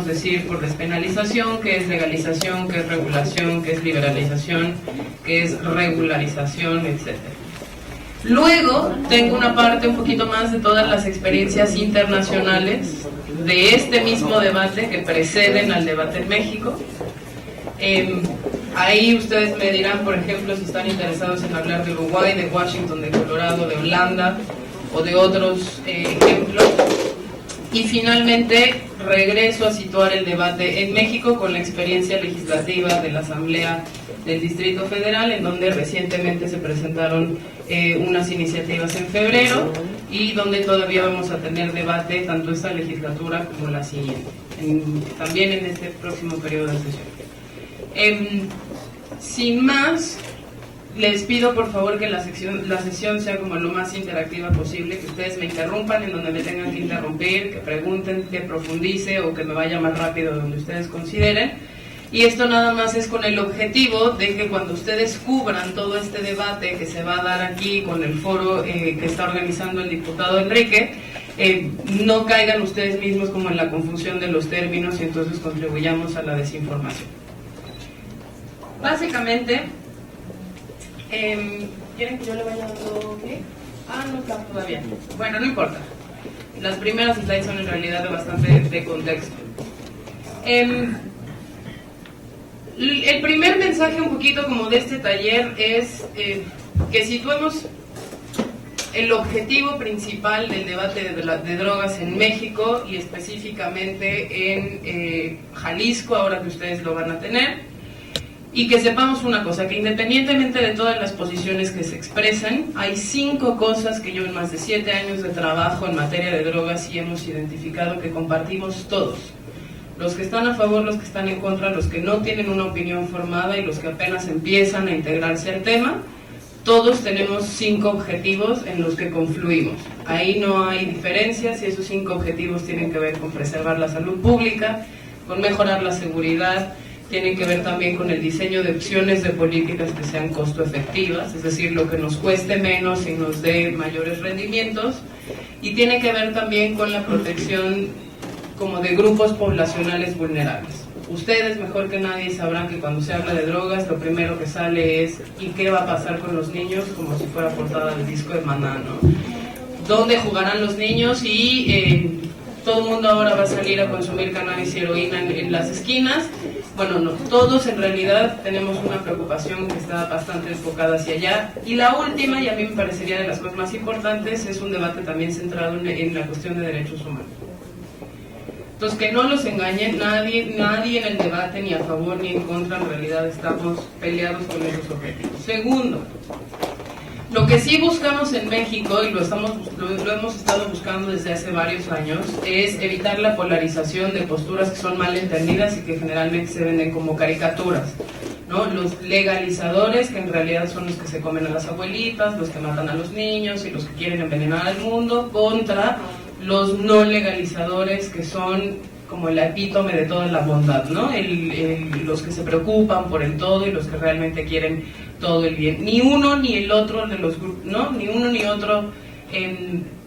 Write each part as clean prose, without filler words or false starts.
decir por despenalización, qué es legalización, qué es regulación, qué es liberalización, qué es regularización, etc. Luego tengo una parte un poquito más de todas las experiencias internacionales de este mismo debate que preceden al debate en México. Ahí ustedes me dirán, por ejemplo, si están interesados en hablar de Uruguay, de Washington, de Colorado, de Holanda o de otros ejemplos. Y finalmente regreso a situar el debate en México con la experiencia legislativa de la Asamblea del Distrito Federal, en donde recientemente se presentaron unas iniciativas en febrero y donde todavía vamos a tener debate tanto esta legislatura como la siguiente, también en este próximo periodo de sesión. Sin más, les pido por favor que la sesión sea como lo más interactiva posible, que ustedes me interrumpan en donde me tengan que interrumpir, que pregunten, que profundice o que me vaya más rápido donde ustedes consideren. Y esto nada más es con el objetivo de que cuando ustedes cubran todo este debate que se va a dar aquí con el foro que está organizando el diputado Enrique, no caigan ustedes mismos como en la confusión de los términos y entonces contribuyamos a la desinformación. Básicamente, ¿quieren que yo le vaya dando clic? No está todavía. Bueno, no importa. Las primeras slides son en realidad de bastante de contexto. El primer mensaje un poquito como de este taller es que situemos el objetivo principal del debate de drogas en México y específicamente en Jalisco, ahora que ustedes lo van a tener. Y que sepamos una cosa, que independientemente de todas las posiciones que se expresan, hay 5 cosas que yo en más de 7 años de trabajo en materia de drogas sí hemos identificado que compartimos todos. Los que están a favor, los que están en contra, los que no tienen una opinión formada y los que apenas empiezan a integrarse al tema, todos tenemos 5 objetivos en los que confluimos. Ahí no hay diferencias y esos 5 objetivos tienen que ver con preservar la salud pública, con mejorar la seguridad, tienen que ver también con el diseño de opciones de políticas que sean costo efectivas, es decir, lo que nos cueste menos y nos dé mayores rendimientos, y tiene que ver también con la protección como de grupos poblacionales vulnerables. Ustedes mejor que nadie sabrán que cuando se habla de drogas lo primero que sale es ¿y qué va a pasar con los niños? Como si fuera portada del disco de Maná, ¿no? ¿Dónde jugarán los niños? Y todo el mundo ahora va a salir a consumir cannabis y heroína en las esquinas. Bueno, no, todos en realidad tenemos una preocupación que está bastante enfocada hacia allá. Y la última, y a mí me parecería de las cosas más importantes, es un debate también centrado en la cuestión de derechos humanos. Entonces, que no los engañen, nadie en el debate, ni a favor ni en contra, en realidad estamos peleados con esos objetivos. Segundo, lo que sí buscamos en México, y lo hemos estado buscando desde hace varios años, es evitar la polarización de posturas que son mal entendidas y que generalmente se venden como caricaturas, ¿no? Los legalizadores, que en realidad son los que se comen a las abuelitas, los que matan a los niños y los que quieren envenenar al mundo, contra los no legalizadores, que son como el epítome de toda la bondad, ¿no? Los que se preocupan por el todo y los que realmente quieren todo el bien. Ni uno ni el otro de los grupos, ¿no? Ni uno ni otro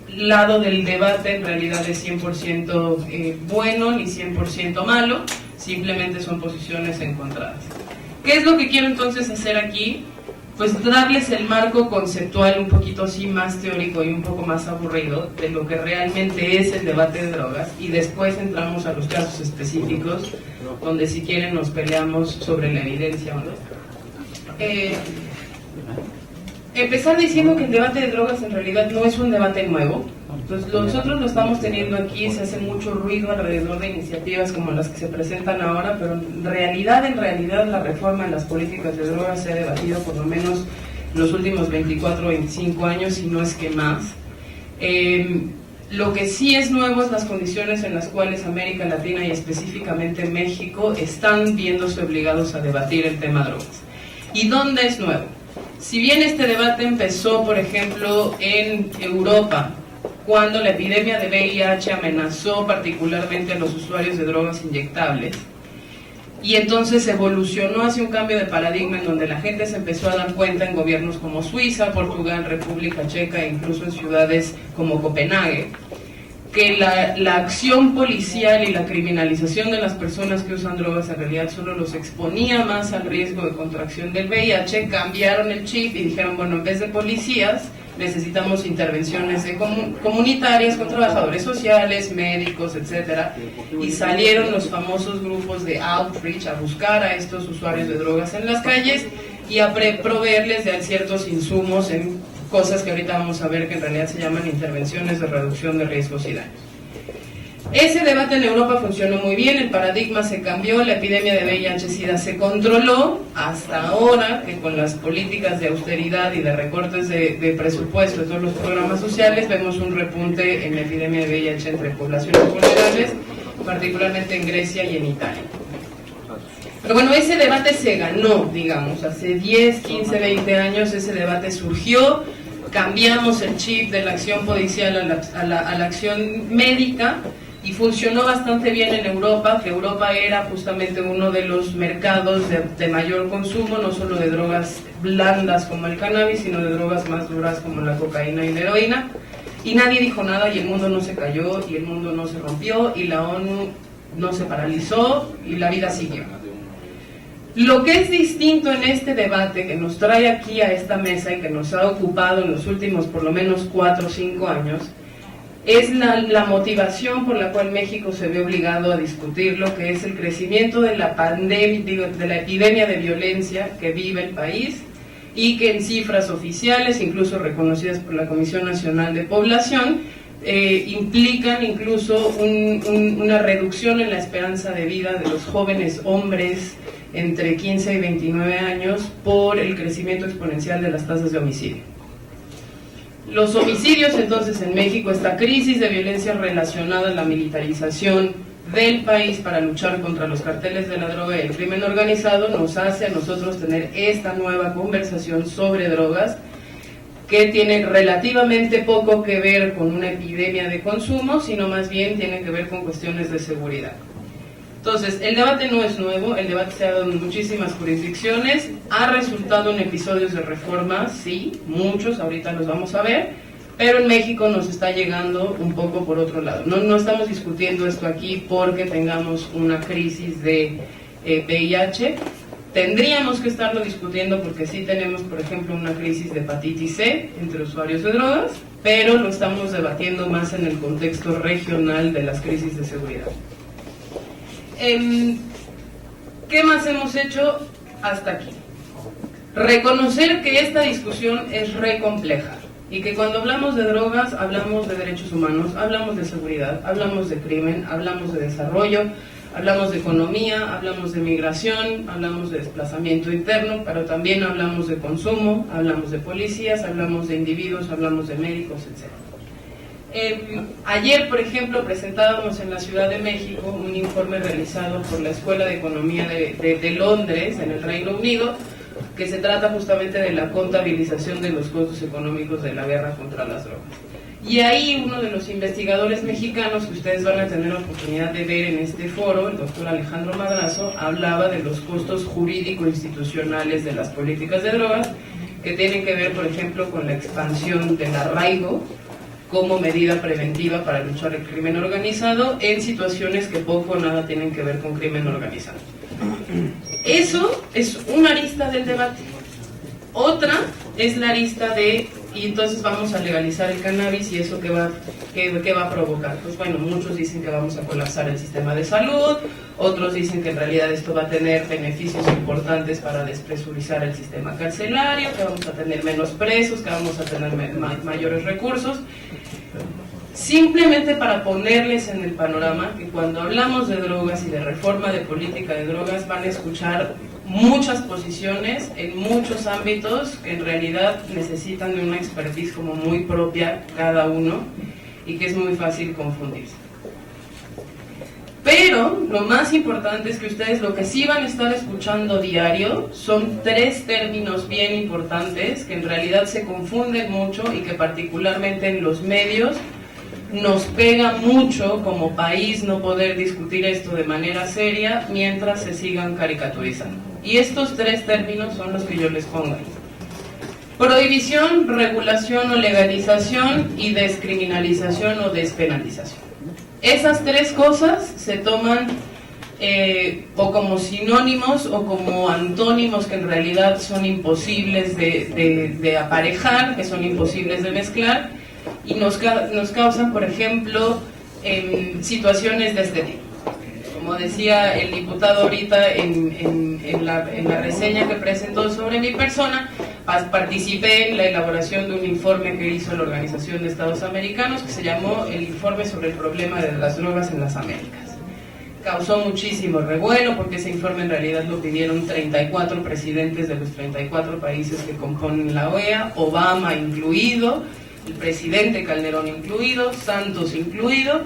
lado del debate en realidad es 100% bueno ni 100% malo, simplemente son posiciones encontradas. ¿Qué es lo que quiero entonces hacer aquí? Pues darles el marco conceptual un poquito así más teórico y un poco más aburrido de lo que realmente es el debate de drogas, y después entramos a los casos específicos donde si quieren nos peleamos sobre la evidencia o no. Empezar diciendo que el debate de drogas en realidad no es un debate nuevo. Entonces nosotros lo estamos teniendo aquí, se hace mucho ruido alrededor de iniciativas como las que se presentan ahora, pero en realidad la reforma en las políticas de drogas se ha debatido por lo menos los últimos 24 o 25 años, y no es que más. Lo que sí es nuevo es las condiciones en las cuales América Latina y específicamente México están viéndose obligados a debatir el tema drogas. ¿Y dónde es nuevo? Si bien este debate empezó, por ejemplo, en Europa, cuando la epidemia de VIH amenazó particularmente a los usuarios de drogas inyectables, y entonces evolucionó hacia un cambio de paradigma en donde la gente se empezó a dar cuenta en gobiernos como Suiza, Portugal, República Checa e incluso en ciudades como Copenhague, que la acción policial y la criminalización de las personas que usan drogas en realidad solo los exponía más al riesgo de contracción del VIH, cambiaron el chip y dijeron, bueno, en vez de policías, necesitamos intervenciones comunitarias con trabajadores sociales, médicos, etcétera, y salieron los famosos grupos de outreach a buscar a estos usuarios de drogas en las calles y a proveerles de ciertos insumos en cosas que ahorita vamos a ver que en realidad se llaman intervenciones de reducción de riesgos y daños. Ese debate en Europa funcionó muy bien, el paradigma se cambió, la epidemia de VIH-Sida se controló, hasta ahora que con las políticas de austeridad y de recortes de presupuesto de todos los programas sociales vemos un repunte en la epidemia de VIH entre poblaciones vulnerables, particularmente en Grecia y en Italia. Pero bueno, ese debate se ganó, digamos, hace 10, 15, 20 años ese debate surgió, cambiamos el chip de la acción policial a la acción médica, y funcionó bastante bien en Europa, que Europa era justamente uno de los mercados de mayor consumo, no solo de drogas blandas como el cannabis, sino de drogas más duras como la cocaína y la heroína, y nadie dijo nada y el mundo no se cayó y el mundo no se rompió y la ONU no se paralizó y la vida siguió. Lo que es distinto en este debate que nos trae aquí a esta mesa y que nos ha ocupado en los últimos por lo menos 4 o 5 años, es la motivación por la cual México se ve obligado a discutirlo, que es el crecimiento de la pandemia, de la epidemia de violencia que vive el país y que en cifras oficiales, incluso reconocidas por la Comisión Nacional de Población, implican incluso una reducción en la esperanza de vida de los jóvenes hombres entre 15 y 29 años por el crecimiento exponencial de las tasas de homicidio. Los homicidios entonces en México, esta crisis de violencia relacionada a la militarización del país para luchar contra los carteles de la droga y el crimen organizado, nos hace a nosotros tener esta nueva conversación sobre drogas que tiene relativamente poco que ver con una epidemia de consumo, sino más bien tiene que ver con cuestiones de seguridad. Entonces, el debate no es nuevo, el debate se ha dado en muchísimas jurisdicciones, ha resultado en episodios de reforma, sí, muchos, ahorita los vamos a ver, pero en México nos está llegando un poco por otro lado. No estamos discutiendo esto aquí porque tengamos una crisis de VIH, tendríamos que estarlo discutiendo porque sí tenemos, por ejemplo, una crisis de hepatitis C entre usuarios de drogas, pero lo estamos debatiendo más en el contexto regional de las crisis de seguridad. ¿Qué más hemos hecho hasta aquí? Reconocer que esta discusión es re compleja y que cuando hablamos de drogas hablamos de derechos humanos, hablamos de seguridad, hablamos de crimen, hablamos de desarrollo, hablamos de economía, hablamos de migración, hablamos de desplazamiento interno, pero también hablamos de consumo, hablamos de policías, hablamos de individuos, hablamos de médicos, etc. Ayer, por ejemplo, presentábamos en la Ciudad de México un informe realizado por la Escuela de Economía de Londres, en el Reino Unido, que se trata justamente de la contabilización de los costos económicos de la guerra contra las drogas. Y ahí uno de los investigadores mexicanos que ustedes van a tener la oportunidad de ver en este foro, el doctor Alejandro Madrazo, hablaba de los costos jurídico-institucionales de las políticas de drogas, que tienen que ver, por ejemplo, con la expansión del arraigo como medida preventiva para luchar el crimen organizado en situaciones que poco o nada tienen que ver con crimen organizado. Eso es una arista del debate. Otra es la arista de, y entonces vamos a legalizar el cannabis y eso qué va a provocar. Pues bueno, muchos dicen que vamos a colapsar el sistema de salud, otros dicen que en realidad esto va a tener beneficios importantes para despresurizar el sistema carcelario, que vamos a tener menos presos, que vamos a tener mayores recursos. Simplemente para ponerles en el panorama que cuando hablamos de drogas y de reforma de política de drogas van a escuchar muchas posiciones en muchos ámbitos que en realidad necesitan de una expertise como muy propia cada uno y que es muy fácil confundirse. Pero lo más importante es que ustedes lo que sí van a estar escuchando diario son 3 términos bien importantes que en realidad se confunden mucho y que particularmente en los medios nos pega mucho como país no poder discutir esto de manera seria mientras se sigan caricaturizando. Y estos 3 términos son los que yo les pongo ahí. Prohibición, regulación o legalización y descriminalización o despenalización. Esas tres cosas se toman o como sinónimos o como antónimos que en realidad son imposibles de aparejar, que son imposibles de mezclar, y nos causan, por ejemplo, situaciones de este tipo. Como decía el diputado ahorita en la reseña que presentó sobre mi persona, participé en la elaboración de un informe que hizo la Organización de Estados Americanos que se llamó el Informe sobre el Problema de las Drogas en las Américas. Causó muchísimo revuelo porque ese informe en realidad lo pidieron 34 presidentes de los 34 países que componen la OEA, Obama incluido, el presidente Calderón incluido, Santos incluido.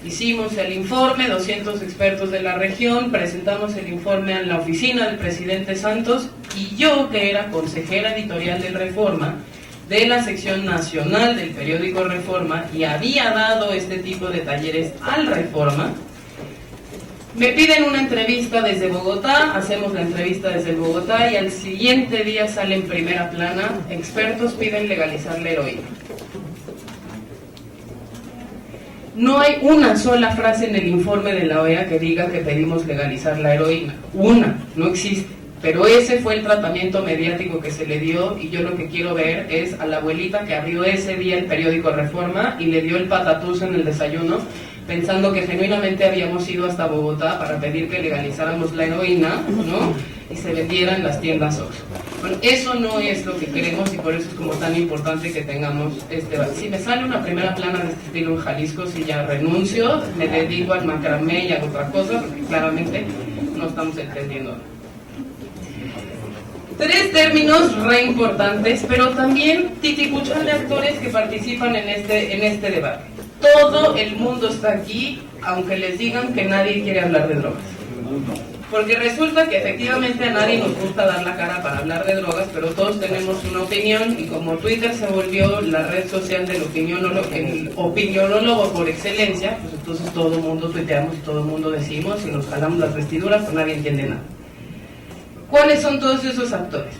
Hicimos el informe, 200 expertos de la región, presentamos el informe en la oficina del presidente Santos, y yo, que era consejera editorial del Reforma, de la sección nacional del periódico Reforma, y había dado este tipo de talleres al Reforma, me piden una entrevista desde Bogotá, hacemos la entrevista desde Bogotá, y al siguiente día sale en primera plana: expertos piden legalizar la heroína. No hay una sola frase en el informe de la OEA que diga que pedimos legalizar la heroína. Una, no existe. Pero ese fue el tratamiento mediático que se le dio, y yo lo que quiero ver es a la abuelita que abrió ese día el periódico Reforma y le dio el patatús en el desayuno, pensando que genuinamente habíamos ido hasta Bogotá para pedir que legalizáramos la heroína, ¿no? Y se vendiera en las tiendas Oxxo. Bueno, eso no es lo que queremos, y por eso es como tan importante que tengamos este... Si me sale una primera plana de este estilo en Jalisco, si ya renuncio, me dedico al macramé y a otra cosa, porque claramente no estamos entendiendo. Tres términos re importantes, pero también titipuchal de actores que participan en este debate. Todo el mundo está aquí, aunque les digan que nadie quiere hablar de drogas. Porque resulta que efectivamente a nadie nos gusta dar la cara para hablar de drogas, pero todos tenemos una opinión, y como Twitter se volvió la red social del opinionólogo por excelencia, pues entonces todo el mundo tuiteamos y todo el mundo decimos y nos jalamos las vestiduras, pues nadie entiende nada. ¿Cuáles son todos esos actores?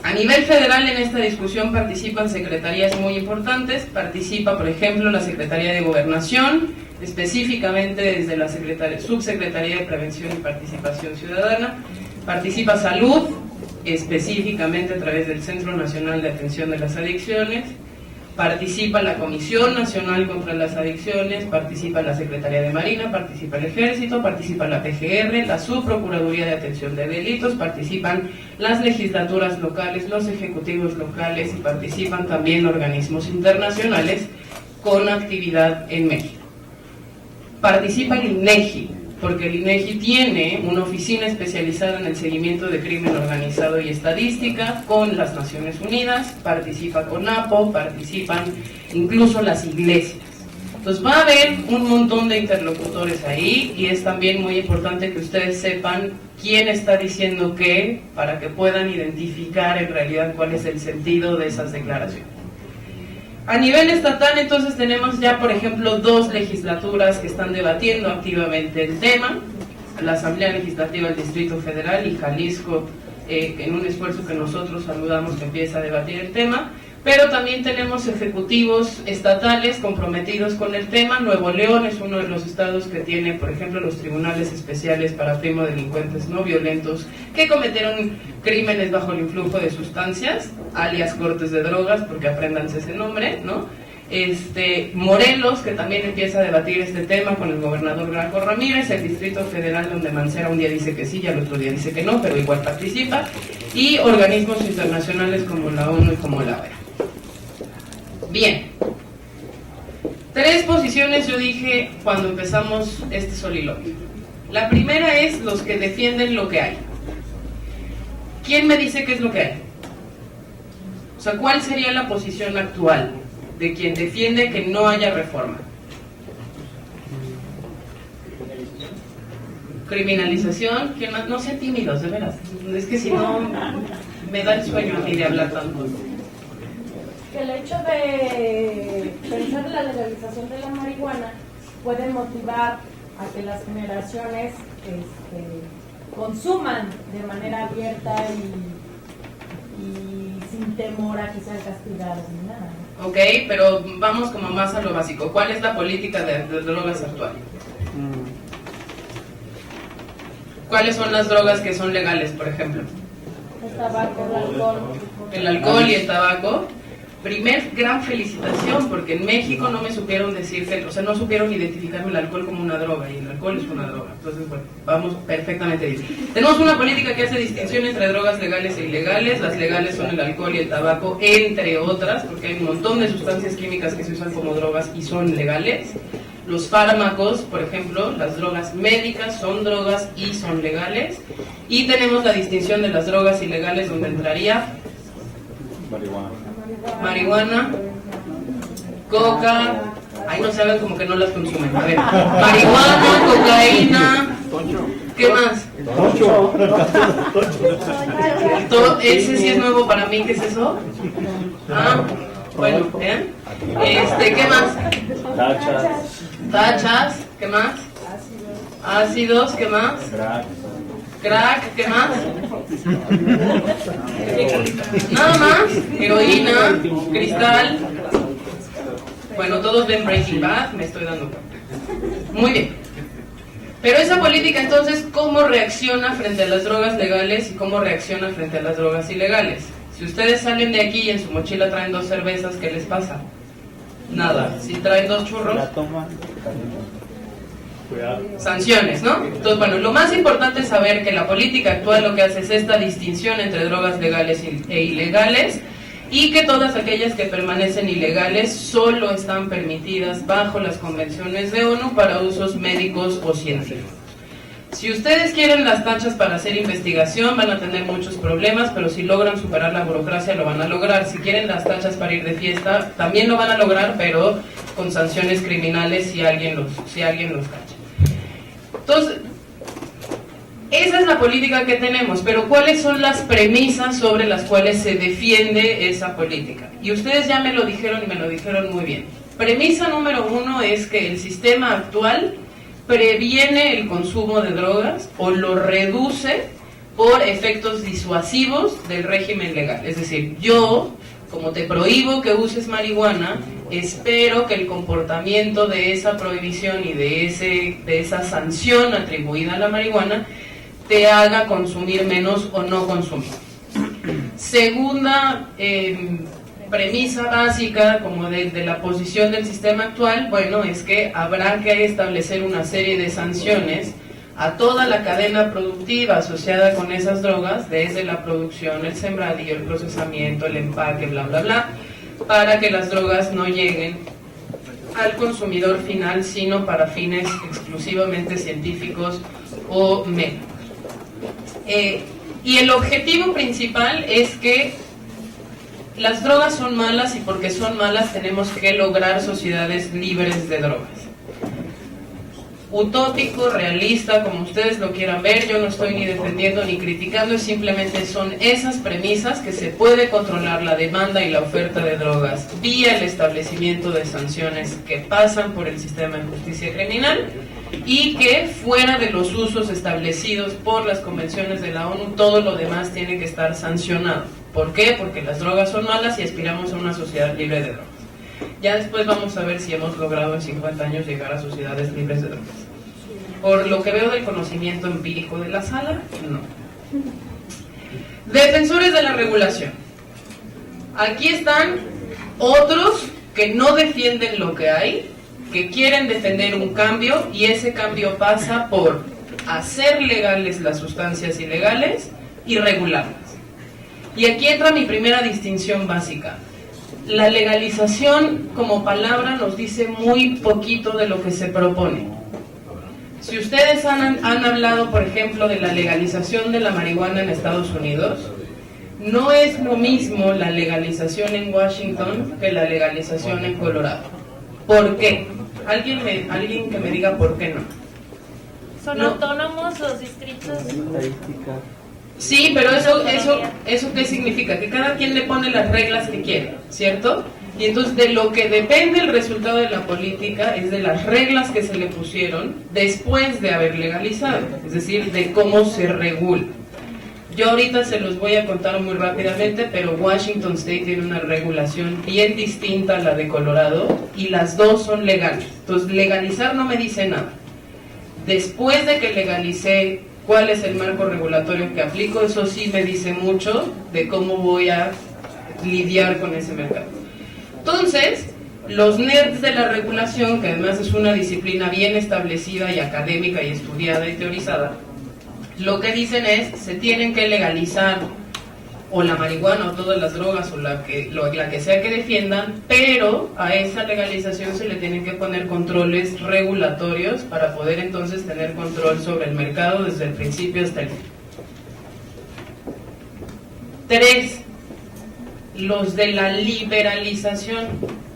A nivel federal en esta discusión participan secretarías muy importantes. Participa, por ejemplo, la Secretaría de Gobernación, específicamente desde la Subsecretaría de Prevención y Participación Ciudadana. Participa Salud, específicamente a través del Centro Nacional de Atención de las Adicciones. Participa la Comisión Nacional contra las Adicciones, participa la Secretaría de Marina, participa el Ejército, participa la PGR, la Subprocuraduría de Atención de Delitos, participan las legislaturas locales, los ejecutivos locales, y participan también organismos internacionales con actividad en México. Participa el INEGI, porque el INEGI tiene una oficina especializada en el seguimiento de crimen organizado y estadística con las Naciones Unidas, participa CONAPO, participan incluso las iglesias. Entonces va a haber un montón de interlocutores ahí, y es también muy importante que ustedes sepan quién está diciendo qué, para que puedan identificar en realidad cuál es el sentido de esas declaraciones. A nivel estatal, entonces, tenemos ya, por ejemplo, 2 legislaturas que están debatiendo activamente el tema: la Asamblea Legislativa del Distrito Federal y Jalisco, en un esfuerzo que nosotros saludamos, que empieza a debatir el tema. Pero también tenemos ejecutivos estatales comprometidos con el tema. Nuevo León es uno de los estados que tiene, por ejemplo, los tribunales especiales para primodelincuentes no violentos que cometieron crímenes bajo el influjo de sustancias, alias cortes de drogas, porque apréndanse ese nombre, ¿no? Morelos, que también empieza a debatir este tema con el gobernador Graco Ramírez. El Distrito Federal, donde Mancera un día dice que sí y al otro día dice que no, pero igual participa. Y organismos internacionales como la ONU y como la OEA. Bien, 3 posiciones yo dije cuando empezamos este soliloquio. La primera es los que defienden lo que hay. ¿Quién me dice qué es lo que hay? O sea, ¿cuál sería la posición actual de quien defiende que no haya reforma? Criminalización. ¿Quién más? No sean tímidos, de veras. Es que si no, me da el sueño a mí de hablar tanto. El hecho de pensar en la legalización de la marihuana puede motivar a que las generaciones consuman de manera abierta y sin temor a que sean castigados ni nada, ¿no? Ok, pero vamos como más a lo básico. ¿Cuál es la política de drogas actual? ¿Cuáles son las drogas que son legales, por ejemplo? El tabaco, el alcohol. El alcohol y el tabaco. Primer gran felicitación, porque en México no me supieron decir, o sea, no supieron identificarme el alcohol como una droga, y el alcohol es una droga. Entonces, bueno, vamos perfectamente bien. Tenemos una política que hace distinción entre drogas legales e ilegales. Las legales son el alcohol y el tabaco, entre otras, porque hay un montón de sustancias químicas que se usan como drogas y son legales. Los fármacos, por ejemplo, las drogas médicas son drogas y son legales. Y tenemos la distinción de las drogas ilegales, donde entraría marihuana, coca, ahí no saben, como que no las consumen. A ver, marihuana, cocaína, ¿qué más? Ese sí es nuevo para mí, ¿qué es eso? Ah, bueno, ¿eh? ¿Qué más? Tachas, ¿qué más? Ácidos, ¿qué más? Crack, ¿qué más? Nada más, heroína, cristal. Bueno, todos ven Breaking Bad, me estoy dando cuenta. Muy bien. Pero esa política, entonces, ¿cómo reacciona frente a las drogas legales y cómo reacciona frente a las drogas ilegales? Si ustedes salen de aquí y en su mochila traen 2 cervezas, ¿qué les pasa? Nada. Si traen 2 churros, sanciones, ¿no? Entonces, bueno, lo más importante es saber que la política actual lo que hace es esta distinción entre drogas legales e ilegales, y que todas aquellas que permanecen ilegales solo están permitidas bajo las convenciones de ONU para usos médicos o científicos. Si ustedes quieren las tachas para hacer investigación, van a tener muchos problemas, pero si logran superar la burocracia, lo van a lograr. Si quieren las tachas para ir de fiesta, también lo van a lograr, pero con sanciones criminales si alguien los cacha. Entonces, esa es la política que tenemos, pero ¿cuáles son las premisas sobre las cuales se defiende esa política? Y ustedes ya me lo dijeron, y me lo dijeron muy bien. Premisa número 1 es que el sistema actual previene el consumo de drogas o lo reduce por efectos disuasivos del régimen legal. Es decir, yo, como te prohíbo que uses marihuana, espero que el comportamiento de esa prohibición y de esa sanción atribuida a la marihuana te haga consumir menos o no consumir. Segunda premisa básica como de la posición del sistema actual, bueno, es que habrá que establecer una serie de sanciones a toda la cadena productiva asociada con esas drogas, desde la producción, el sembradío, el procesamiento, el empaque, bla, bla, bla, para que las drogas no lleguen al consumidor final, sino para fines exclusivamente científicos o médicos. Y el objetivo principal es que las drogas son malas, y porque son malas tenemos que lograr sociedades libres de drogas. Utópico, realista, como ustedes lo quieran ver, yo no estoy ni defendiendo ni criticando, simplemente son esas premisas que se puede controlar la demanda y la oferta de drogas vía el establecimiento de sanciones que pasan por el sistema de justicia criminal, y que fuera de los usos establecidos por las convenciones de la ONU, todo lo demás tiene que estar sancionado. ¿Por qué? Porque las drogas son malas y aspiramos a una sociedad libre de drogas. Ya después vamos a ver si hemos logrado en 50 años llegar a sociedades libres de drogas. Por lo que veo del conocimiento empírico de la sala, no. Defensores de la regulación. Aquí están otros que no defienden lo que hay, que quieren defender un cambio, y ese cambio pasa por hacer legales las sustancias ilegales y regularlas. Y aquí entra mi primera distinción básica. La legalización como palabra nos dice muy poquito de lo que se propone. Si ustedes han hablado, por ejemplo, de la legalización de la marihuana en Estados Unidos, no es lo mismo la legalización en Washington que la legalización en Colorado. ¿Por qué? Alguien que me diga por qué no. ¿Son autónomos los distritos? Sí, pero eso ¿qué significa? Que cada quien le pone las reglas que quiere, ¿cierto? Y entonces de lo que depende el resultado de la política es de las reglas que se le pusieron después de haber legalizado, es decir, de cómo se regula. Yo ahorita se los voy a contar muy rápidamente, pero Washington State tiene una regulación bien distinta a la de Colorado y las dos son legales. Entonces, legalizar no me dice nada. Después de que legalicé cuál es el marco regulatorio que aplico, eso sí me dice mucho de cómo voy a lidiar con ese mercado. Entonces, los nerds de la regulación, que además es una disciplina bien establecida y académica y estudiada y teorizada, lo que dicen es, se tienen que legalizar o la marihuana o todas las drogas o la que sea que defiendan, pero a esa legalización se le tienen que poner controles regulatorios para poder entonces tener control sobre el mercado desde el principio hasta el fin. 3. Los de la liberalización.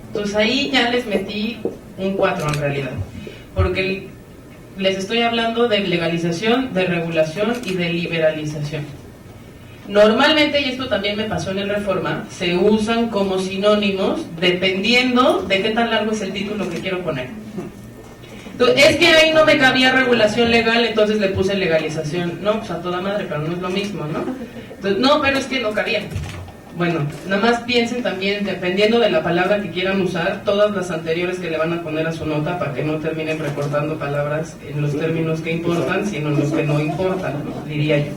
Entonces ahí ya les metí un 4 en realidad, porque les estoy hablando de legalización, de regulación y de liberalización. Normalmente, y esto también me pasó en el Reforma, se usan como sinónimos dependiendo de qué tan largo es el título que quiero poner. Entonces, es que ahí no me cabía regulación legal, entonces le puse legalización. No, pues a toda madre, pero no es lo mismo, ¿no? Entonces, no, pero es que no cabía. Bueno, nada más piensen también, dependiendo de la palabra que quieran usar, todas las anteriores que le van a poner a su nota para que no terminen recortando palabras en los términos que importan, sino en los que no importan, diría yo.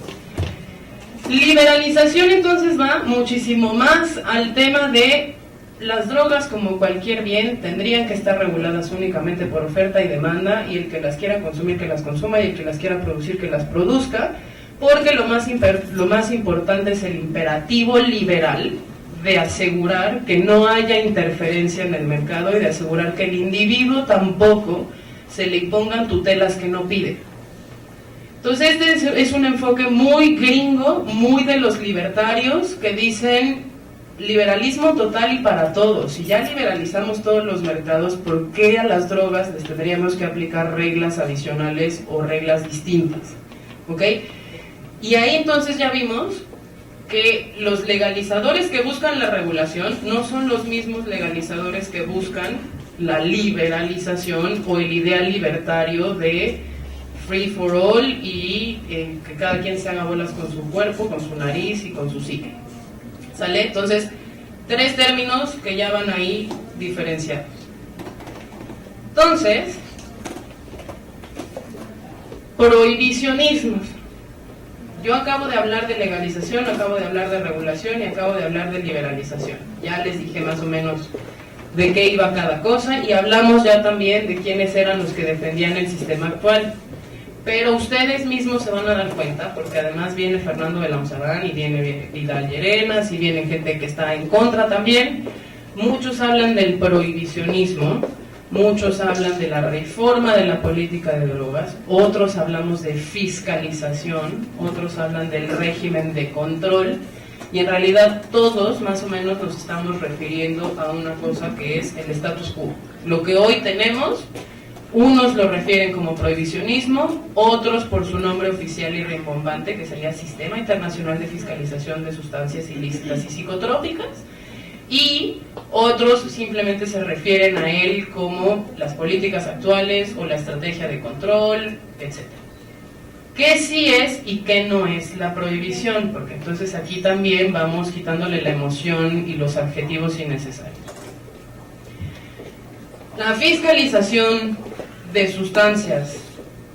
Liberalización entonces va muchísimo más al tema de las drogas, como cualquier bien, tendrían que estar reguladas únicamente por oferta y demanda, y el que las quiera consumir que las consuma y el que las quiera producir que las produzca, porque lo más importante es el imperativo liberal de asegurar que no haya interferencia en el mercado y de asegurar que el individuo tampoco se le impongan tutelas que no pide. Entonces este es un enfoque muy gringo, muy de los libertarios, que dicen liberalismo total y para todos. Si ya liberalizamos todos los mercados, ¿por qué a las drogas les tendríamos que aplicar reglas adicionales o reglas distintas? ¿Ok? Y ahí entonces ya vimos que los legalizadores que buscan la regulación no son los mismos legalizadores que buscan la liberalización o el ideal libertario de free for all y que cada quien se haga bolas con su cuerpo, con su nariz y con su psique. ¿Sale? Entonces, 3 términos que ya van ahí diferenciados. Entonces, prohibicionismos. Yo acabo de hablar de legalización, acabo de hablar de regulación y acabo de hablar de liberalización. Ya les dije más o menos de qué iba cada cosa y hablamos ya también de quiénes eran los que defendían el sistema actual. Pero ustedes mismos se van a dar cuenta, porque además viene Fernando de la Monzarrán y viene Vidal Llerenas y viene gente que está en contra también. Muchos hablan del prohibicionismo, muchos hablan de la reforma de la política de drogas, otros hablamos de fiscalización, otros hablan del régimen de control, y en realidad todos más o menos nos estamos refiriendo a una cosa que es el status quo. Lo que hoy tenemos, unos lo refieren como prohibicionismo, otros por su nombre oficial y rimbombante, que sería Sistema Internacional de Fiscalización de Sustancias Ilícitas y Psicotrópicas, y otros simplemente se refieren a él como las políticas actuales o la estrategia de control, etc. ¿Qué sí es y qué no es la prohibición? Porque entonces aquí también vamos quitándole la emoción y los adjetivos innecesarios. La fiscalización de sustancias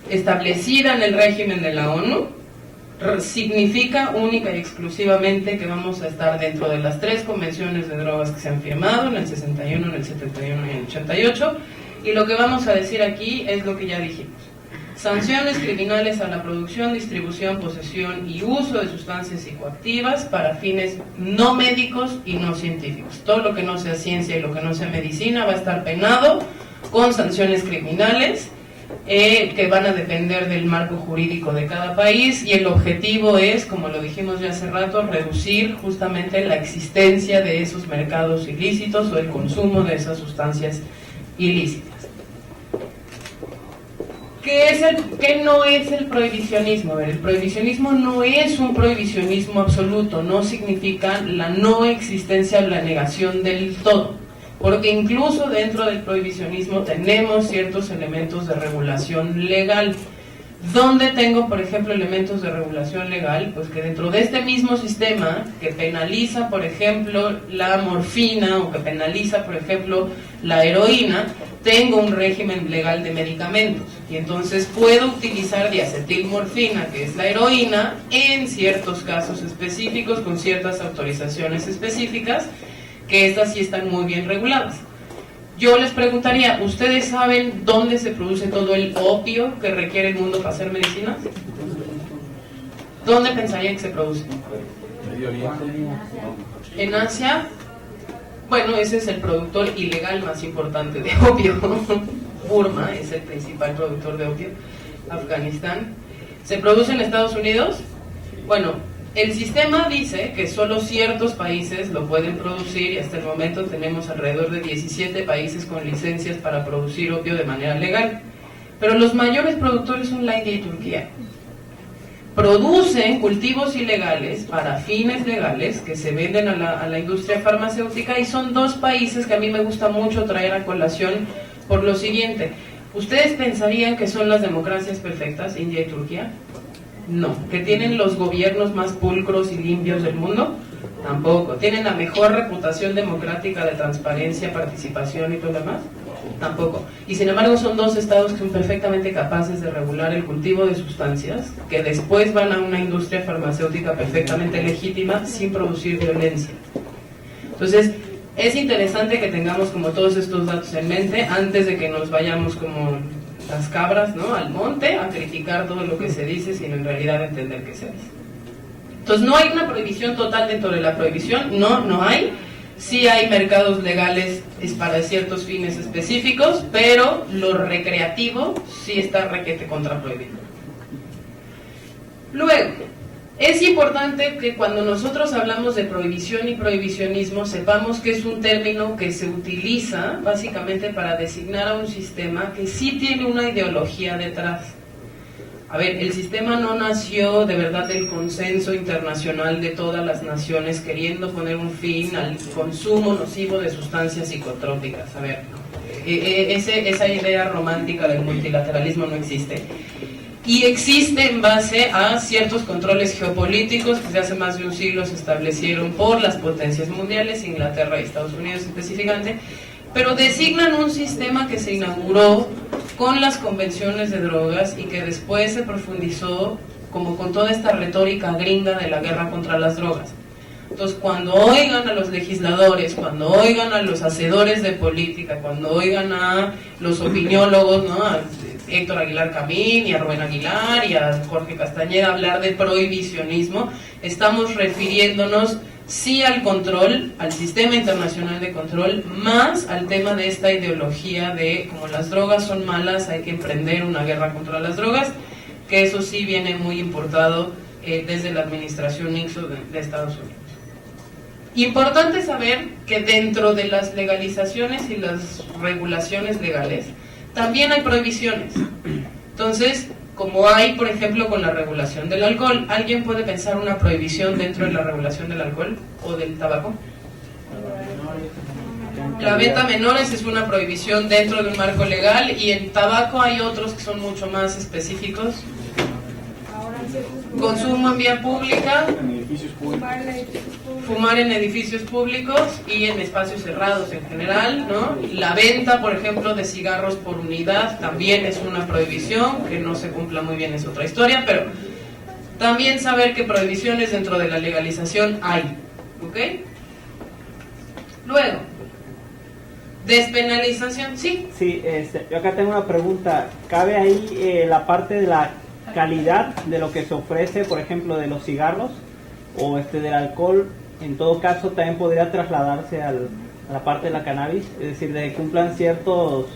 establecida en el régimen de la ONU significa única y exclusivamente que vamos a estar dentro de las 3 convenciones de drogas que se han firmado, en el 61, en el 71 y en el 88, y lo que vamos a decir aquí es lo que ya dijimos. Sanciones criminales a la producción, distribución, posesión y uso de sustancias psicoactivas para fines no médicos y no científicos. Todo lo que no sea ciencia y lo que no sea medicina va a estar penado con sanciones criminales que van a depender del marco jurídico de cada país, y el objetivo es, como lo dijimos ya hace rato, reducir justamente la existencia de esos mercados ilícitos o el consumo de esas sustancias ilícitas. ¿Qué no es el prohibicionismo? A ver, el prohibicionismo no es un prohibicionismo absoluto, no significa la no existencia o la negación del todo, porque incluso dentro del prohibicionismo tenemos ciertos elementos de regulación legal. ¿Dónde tengo, por ejemplo, elementos de regulación legal? Pues que dentro de este mismo sistema que penaliza, por ejemplo, la morfina o que penaliza, por ejemplo, la heroína, tengo un régimen legal de medicamentos y entonces puedo utilizar diacetilmorfina, que es la heroína, en ciertos casos específicos, con ciertas autorizaciones específicas, que estas sí están muy bien reguladas. Yo les preguntaría, ¿ustedes saben dónde se produce todo el opio que requiere el mundo para hacer medicinas? ¿Dónde pensarían que se produce? ¿En Asia? Bueno, ese es el productor ilegal más importante de opio. Burma es el principal productor de opio. Afganistán. ¿Se produce en Estados Unidos? Bueno, el sistema dice que solo ciertos países lo pueden producir y hasta el momento tenemos alrededor de 17 países con licencias para producir opio de manera legal. Pero los mayores productores son la India y Turquía. Producen cultivos ilegales para fines legales que se venden a la industria farmacéutica y son dos países que a mí me gusta mucho traer a colación por lo siguiente. ¿Ustedes pensarían que son las democracias perfectas, India y Turquía? No. ¿Que tienen los gobiernos más pulcros y limpios del mundo? Tampoco. ¿Tienen la mejor reputación democrática de transparencia, participación y todo lo demás? Tampoco. Y sin embargo son dos estados que son perfectamente capaces de regular el cultivo de sustancias que después van a una industria farmacéutica perfectamente legítima sin producir violencia. Entonces, es interesante que tengamos como todos estos datos en mente antes de que nos vayamos como las cabras, ¿no?, al monte a criticar todo lo que se dice sino en realidad entender qué se dice. Entonces no hay una prohibición total dentro de la prohibición, no hay. Sí hay mercados legales para ciertos fines específicos, pero lo recreativo sí está requete contra prohibido. Luego, es importante que cuando nosotros hablamos de prohibición y prohibicionismo sepamos que es un término que se utiliza básicamente para designar a un sistema que sí tiene una ideología detrás. A ver, el sistema no nació de verdad del consenso internacional de todas las naciones queriendo poner un fin al consumo nocivo de sustancias psicotrópicas. A ver, esa idea romántica del multilateralismo no existe. Y existe en base a ciertos controles geopolíticos que desde hace más de un siglo se establecieron por las potencias mundiales, Inglaterra y Estados Unidos específicamente, pero designan un sistema que se inauguró con las convenciones de drogas y que después se profundizó como con toda esta retórica gringa de la guerra contra las drogas. Entonces, cuando oigan a los legisladores, cuando oigan a los hacedores de política, cuando oigan a los opiniólogos, ¿no?, a Héctor Aguilar Camín y a Rubén Aguilar y a Jorge Castañeda hablar de prohibicionismo, estamos refiriéndonos sí al control, al sistema internacional de control, más al tema de esta ideología de como las drogas son malas, hay que emprender una guerra contra las drogas, que eso sí viene muy importado desde la administración Nixon de Estados Unidos. Importante saber que dentro de las legalizaciones y las regulaciones legales también hay prohibiciones. Entonces, como hay, por ejemplo, con la regulación del alcohol, ¿alguien puede pensar una prohibición dentro de la regulación del alcohol o del tabaco? La venta a menores es una prohibición dentro de un marco legal y en tabaco hay otros que son mucho más específicos. Consumo en vía pública, fumar en edificios públicos y en espacios cerrados en general, ¿no? La venta, por ejemplo, de cigarros por unidad también es una prohibición, que no se cumpla muy bien es otra historia, pero también saber que prohibiciones dentro de la legalización hay, ¿ok? Luego, despenalización, ¿sí? Sí, yo acá tengo una pregunta. ¿Cabe ahí la parte de la calidad de lo que se ofrece, por ejemplo, de los cigarros o del alcohol? En todo caso, también podría trasladarse a la parte de la cannabis, es decir, de que cumplan ciertos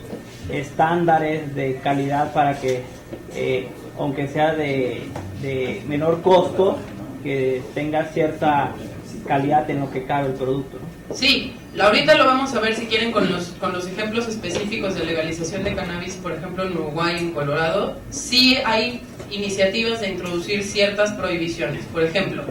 estándares de calidad para que, aunque sea de menor costo, que tenga cierta calidad en lo que cabe el producto, ¿no? Sí, ahorita lo vamos a ver si quieren con los ejemplos específicos de legalización de cannabis, por ejemplo en Uruguay, en Colorado, sí hay iniciativas de introducir ciertas prohibiciones. Por ejemplo,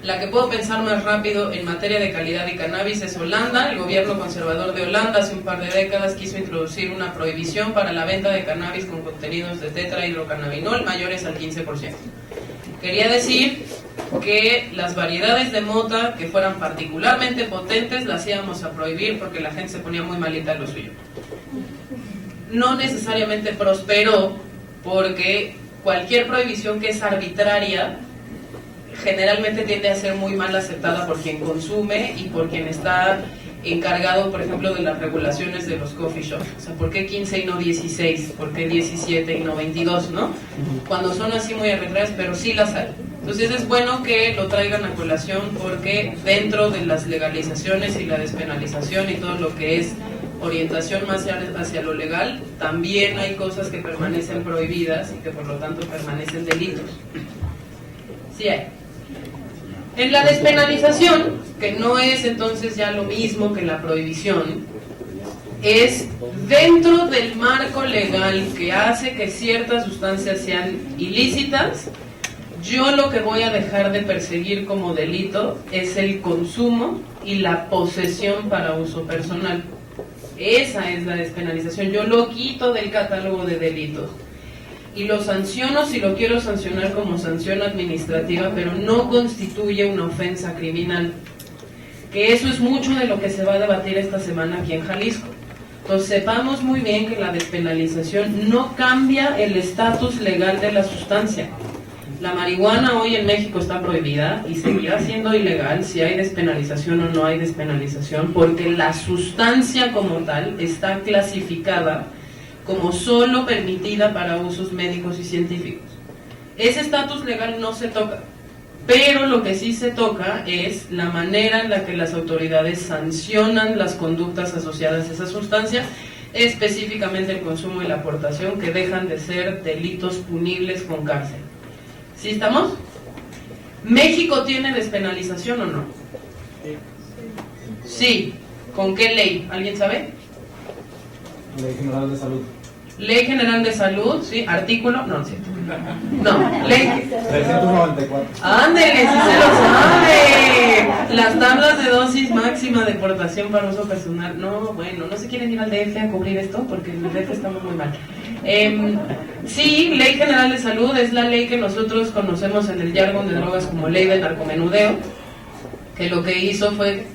La que puedo pensar más rápido en materia de calidad de cannabis es Holanda. El gobierno conservador de Holanda hace un par de décadas quiso introducir una prohibición para la venta de cannabis con contenidos de tetrahidrocannabinol mayores al 15%. Quería decir que las variedades de mota que fueran particularmente potentes las íbamos a prohibir porque la gente se ponía muy malita en lo suyo. No necesariamente prosperó porque cualquier prohibición que es arbitraria generalmente tiende a ser muy mal aceptada por quien consume y por quien está encargado, por ejemplo, de las regulaciones de los coffee shops. O sea, ¿por qué 15 y no 16? ¿Por qué 17 y no 22? ¿No? Cuando son así muy arbitrarias, pero sí las hay. Entonces es bueno que lo traigan a colación porque dentro de las legalizaciones y la despenalización y todo lo que es orientación más hacia lo legal, también hay cosas que permanecen prohibidas y que por lo tanto permanecen delitos. Sí hay. En la despenalización, que no es entonces ya lo mismo que la prohibición, es dentro del marco legal que hace que ciertas sustancias sean ilícitas, yo lo que voy a dejar de perseguir como delito es el consumo y la posesión para uso personal. Esa es la despenalización, yo lo quito del catálogo de delitos. Y lo sanciono si lo quiero sancionar como sanción administrativa, pero no constituye una ofensa criminal. Que eso es mucho de lo que se va a debatir esta semana aquí en Jalisco. Entonces sepamos muy bien que la despenalización no cambia el estatus legal de la sustancia. La marihuana hoy en México está prohibida y seguirá siendo ilegal si hay despenalización o no hay despenalización, porque la sustancia como tal está clasificada como solo permitida para usos médicos y científicos. Ese estatus legal no se toca, pero lo que sí se toca es la manera en la que las autoridades sancionan las conductas asociadas a esa sustancia, específicamente el consumo y la aportación, que dejan de ser delitos punibles con cárcel. ¿Sí estamos? ¿México tiene despenalización o no? Sí. ¿Con qué ley? ¿Alguien sabe? Ley General de Salud. Ley General de Salud, ¿sí? Artículo, no, ¿cierto? No, ley 394. ¡Ándele, sí se lo sabe! Las tablas de dosis máxima de portación para uso personal. No, bueno, no se quieren ir al DF a cubrir esto porque en el DF estamos muy mal. Sí, Ley General de Salud es la ley que nosotros conocemos en el jargon de drogas como Ley de Narcomenudeo, que lo que hizo fue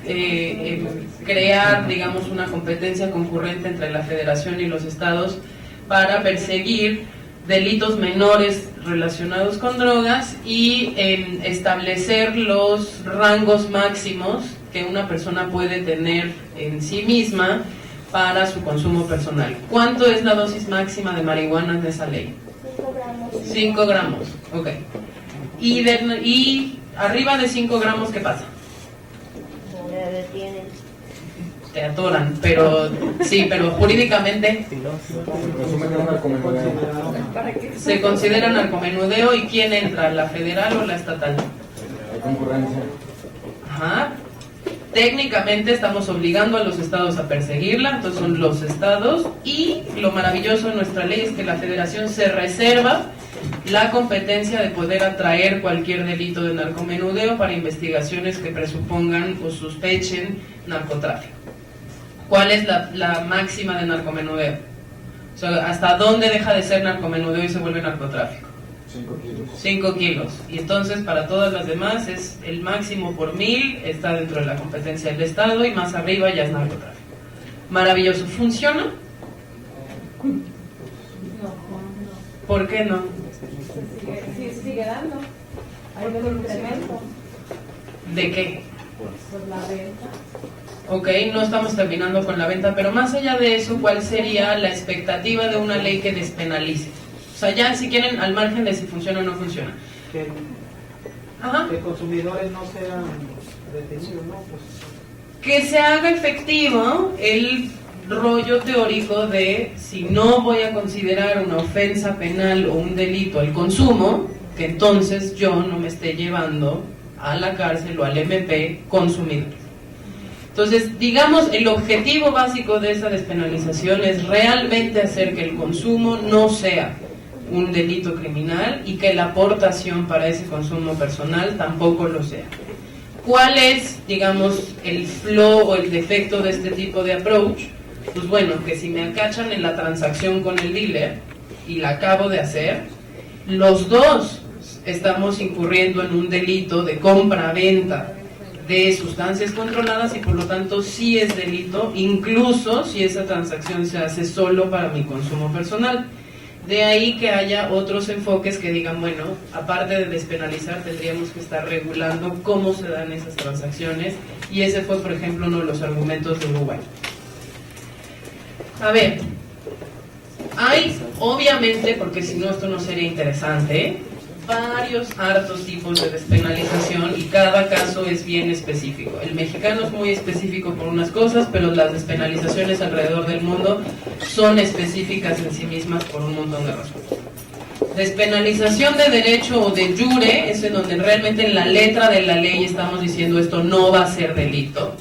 crear, digamos, una competencia concurrente entre la Federación y los estados para perseguir delitos menores relacionados con drogas y establecer los rangos máximos que una persona puede tener en sí misma para su consumo personal. ¿Cuánto es la dosis máxima de marihuana en esa ley? 5 gramos. 5 gramos, ok. Y arriba de 5 gramos, ¿qué pasa? Me detienen. Te atoran, pero sí, pero jurídicamente Presume que es narcomenudeo. se considera narcomenudeo. ¿Y quién entra? ¿La federal o la estatal? Hay concurrencia. Ajá. Técnicamente estamos obligando a los estados a perseguirla, entonces son los estados, y lo maravilloso de nuestra ley es que la federación se reserva la competencia de poder atraer cualquier delito de narcomenudeo para investigaciones que presupongan o sospechen narcotráfico. ¿Cuál es la máxima de narcomenudeo? O sea, ¿hasta dónde deja de ser narcomenudeo y se vuelve narcotráfico? 5 kilos. 5 kilos. Y entonces para todas las demás es el máximo por 1000, está dentro de la competencia del Estado y más arriba ya es narcotráfico. Maravilloso. ¿Funciona? ¿Por qué no? Sigue dando. Hay un incremento ¿De qué? por la venta. Ok, no estamos terminando con la venta, pero más allá de eso, ¿cuál sería la expectativa de una ley que despenalice? O sea, ya si quieren, al margen de si funciona o no funciona. Ajá. Que consumidores no sean detenidos, ¿no? Pues, Que se haga efectivo el rollo teórico de si no voy a considerar una ofensa penal o un delito el consumo, que entonces yo no me esté llevando a la cárcel o al MP consumidores. Entonces, digamos, el objetivo básico de esa despenalización es realmente hacer que el consumo no sea un delito criminal y que la aportación para ese consumo personal tampoco lo sea. ¿Cuál es, digamos, el flow o el defecto de este tipo de approach? Pues bueno, que si me acachan en la transacción con el dealer y la acabo de hacer, los dos estamos incurriendo en un delito de compra-venta de sustancias controladas y por lo tanto sí es delito, incluso si esa transacción se hace solo para mi consumo personal. De ahí que haya otros enfoques que digan, bueno, aparte de despenalizar, tendríamos que estar regulando cómo se dan esas transacciones, y ese fue, por ejemplo, uno de los argumentos de Uruguay. A ver, hay, obviamente, porque si no esto no sería interesante, varios hartos tipos de despenalización y cada caso es bien específico. El mexicano es muy específico por unas cosas, pero las despenalizaciones alrededor del mundo son específicas en sí mismas por un montón de razones. Despenalización de derecho o de jure es en donde realmente en la letra de la ley estamos diciendo esto no va a ser delito.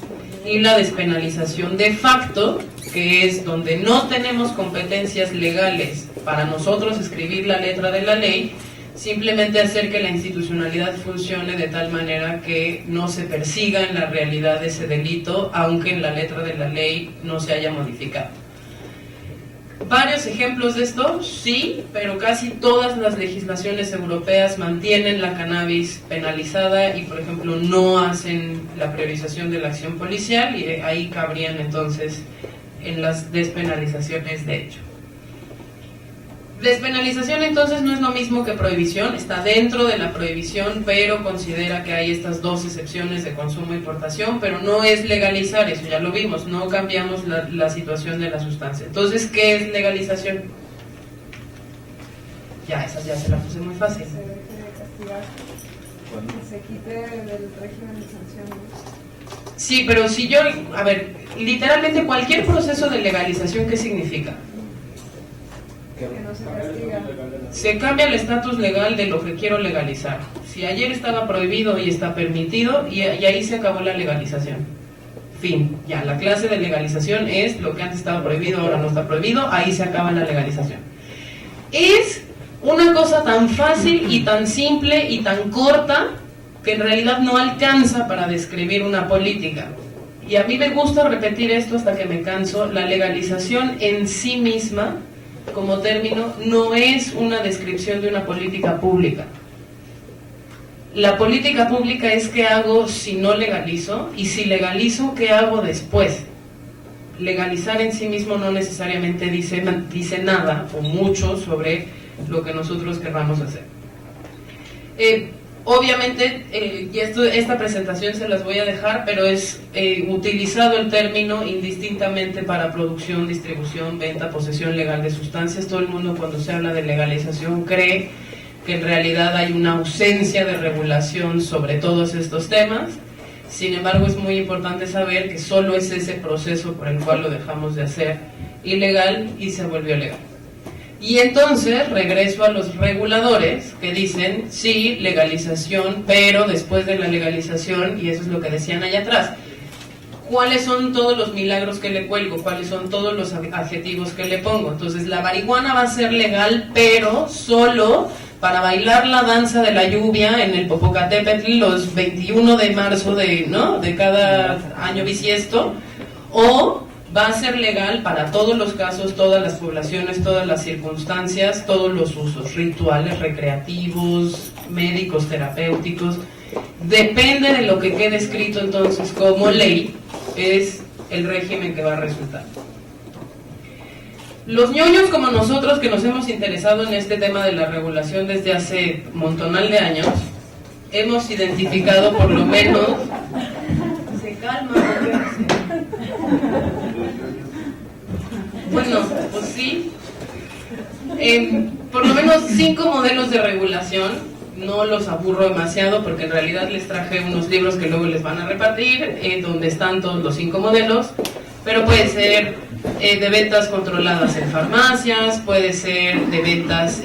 Y la despenalización de facto, que es donde no tenemos competencias legales para nosotros escribir la letra de la ley, simplemente hacer que la institucionalidad funcione de tal manera que no se persiga en la realidad ese delito, aunque en la letra de la ley no se haya modificado. ¿Varios ejemplos de esto? Sí, pero casi todas las legislaciones europeas mantienen la cannabis penalizada y, por ejemplo, no hacen la priorización de la acción policial, y ahí cabrían entonces en las despenalizaciones de hecho. Despenalización entonces no es lo mismo que prohibición, está dentro de la prohibición, pero considera que hay estas dos excepciones de consumo e importación, pero no es legalizar, eso ya lo vimos, no cambiamos la situación de la sustancia. Entonces, ¿qué es legalización? Ya, esa ya se la puse muy fácil. Se deje de castigar, que se quite del régimen de sanciones. Sí, pero si yo, a ver, literalmente cualquier proceso de legalización, ¿qué significa? Que no se castiga. Se cambia el estatus legal de lo que quiero legalizar. Si ayer estaba prohibido y está permitido, y ahí se acabó la legalización. Fin. Ya, la clase de legalización es lo que antes estaba prohibido, ahora no está prohibido, ahí se acaba la legalización. Es una cosa tan fácil y tan simple y tan corta que en realidad no alcanza para describir una política. Y a mí me gusta repetir esto hasta que me canso. La legalización en sí misma, como término, no es una descripción de una política pública. La política pública es qué hago si no legalizo, y si legalizo, qué hago después. Legalizar en sí mismo no necesariamente dice nada o mucho sobre lo que nosotros querramos hacer. Obviamente, y esta presentación se las voy a dejar, pero es utilizado el término indistintamente para producción, distribución, venta, posesión legal de sustancias. Todo el mundo cuando se habla de legalización cree que en realidad hay una ausencia de regulación sobre todos estos temas. Sin embargo, es muy importante saber que solo es ese proceso por el cual lo dejamos de hacer ilegal y se volvió legal. Y entonces regreso a los reguladores que dicen, sí, legalización, pero después de la legalización, y eso es lo que decían allá atrás, ¿cuáles son todos los milagros que le cuelgo? ¿Cuáles son todos los adjetivos que le pongo? Entonces la marihuana va a ser legal, pero solo para bailar la danza de la lluvia en el Popocatépetl los 21 de marzo de cada año bisiesto, o va a ser legal para todos los casos, todas las poblaciones, todas las circunstancias, todos los usos, rituales, recreativos, médicos, terapéuticos. Depende de lo que quede escrito entonces como ley, es el régimen que va a resultar. Los ñoños como nosotros, que nos hemos interesado en este tema de la regulación desde hace montonal de años, hemos identificado por lo menos... Se calma, bueno, pues sí, por lo menos 5 modelos de regulación. No los aburro demasiado porque en realidad les traje unos libros que luego les van a repartir, donde están todos los 5 modelos, pero puede ser de ventas controladas en farmacias, puede ser de ventas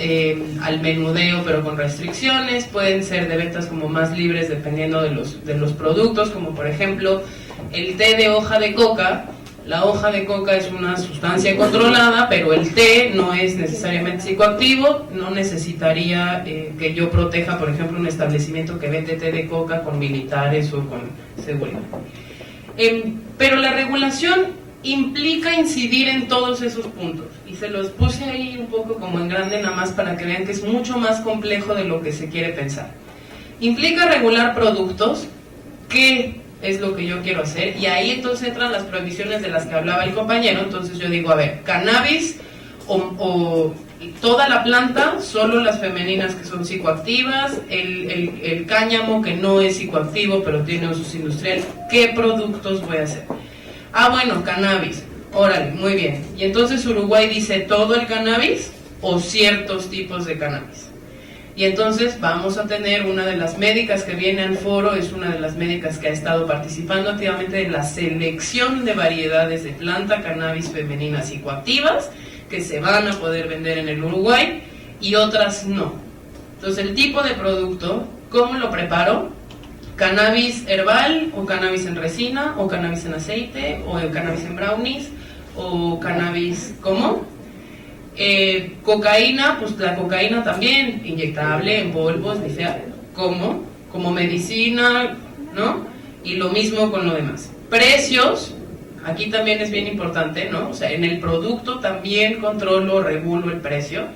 al menudeo pero con restricciones, pueden ser de ventas como más libres dependiendo de los productos, como por ejemplo el té de hoja de coca. La hoja de coca es una sustancia controlada, pero el té no es necesariamente psicoactivo. No necesitaría que yo proteja, por ejemplo, un establecimiento que vende té de coca con militares o con seguridad. Pero la regulación implica incidir en todos esos puntos, y se los puse ahí un poco como en grande, nada más para que vean que es mucho más complejo de lo que se quiere pensar. Implica regular productos, que es lo que yo quiero hacer, y ahí entonces entran las prohibiciones de las que hablaba el compañero. Entonces yo digo, a ver, cannabis o toda la planta, solo las femeninas que son psicoactivas, el cáñamo que no es psicoactivo pero tiene usos industriales, ¿qué productos voy a hacer? Ah, bueno, cannabis, órale, muy bien. Y entonces Uruguay dice, ¿todo el cannabis o ciertos tipos de cannabis? Y entonces vamos a tener una de las médicas que viene al foro, es una de las médicas que ha estado participando activamente en la selección de variedades de planta cannabis femeninas psicoactivas que se van a poder vender en el Uruguay y otras no. Entonces el tipo de producto, ¿cómo lo preparo? Cannabis herbal o cannabis en resina o cannabis en aceite o cannabis en brownies o cannabis, ¿cómo? Cocaína, pues la cocaína también, inyectable, en polvos, ¿cómo? Como medicina, ¿no? Y lo mismo con lo demás. Precios, aquí también es bien importante, ¿no? O sea, en el producto también controlo, regulo el precio.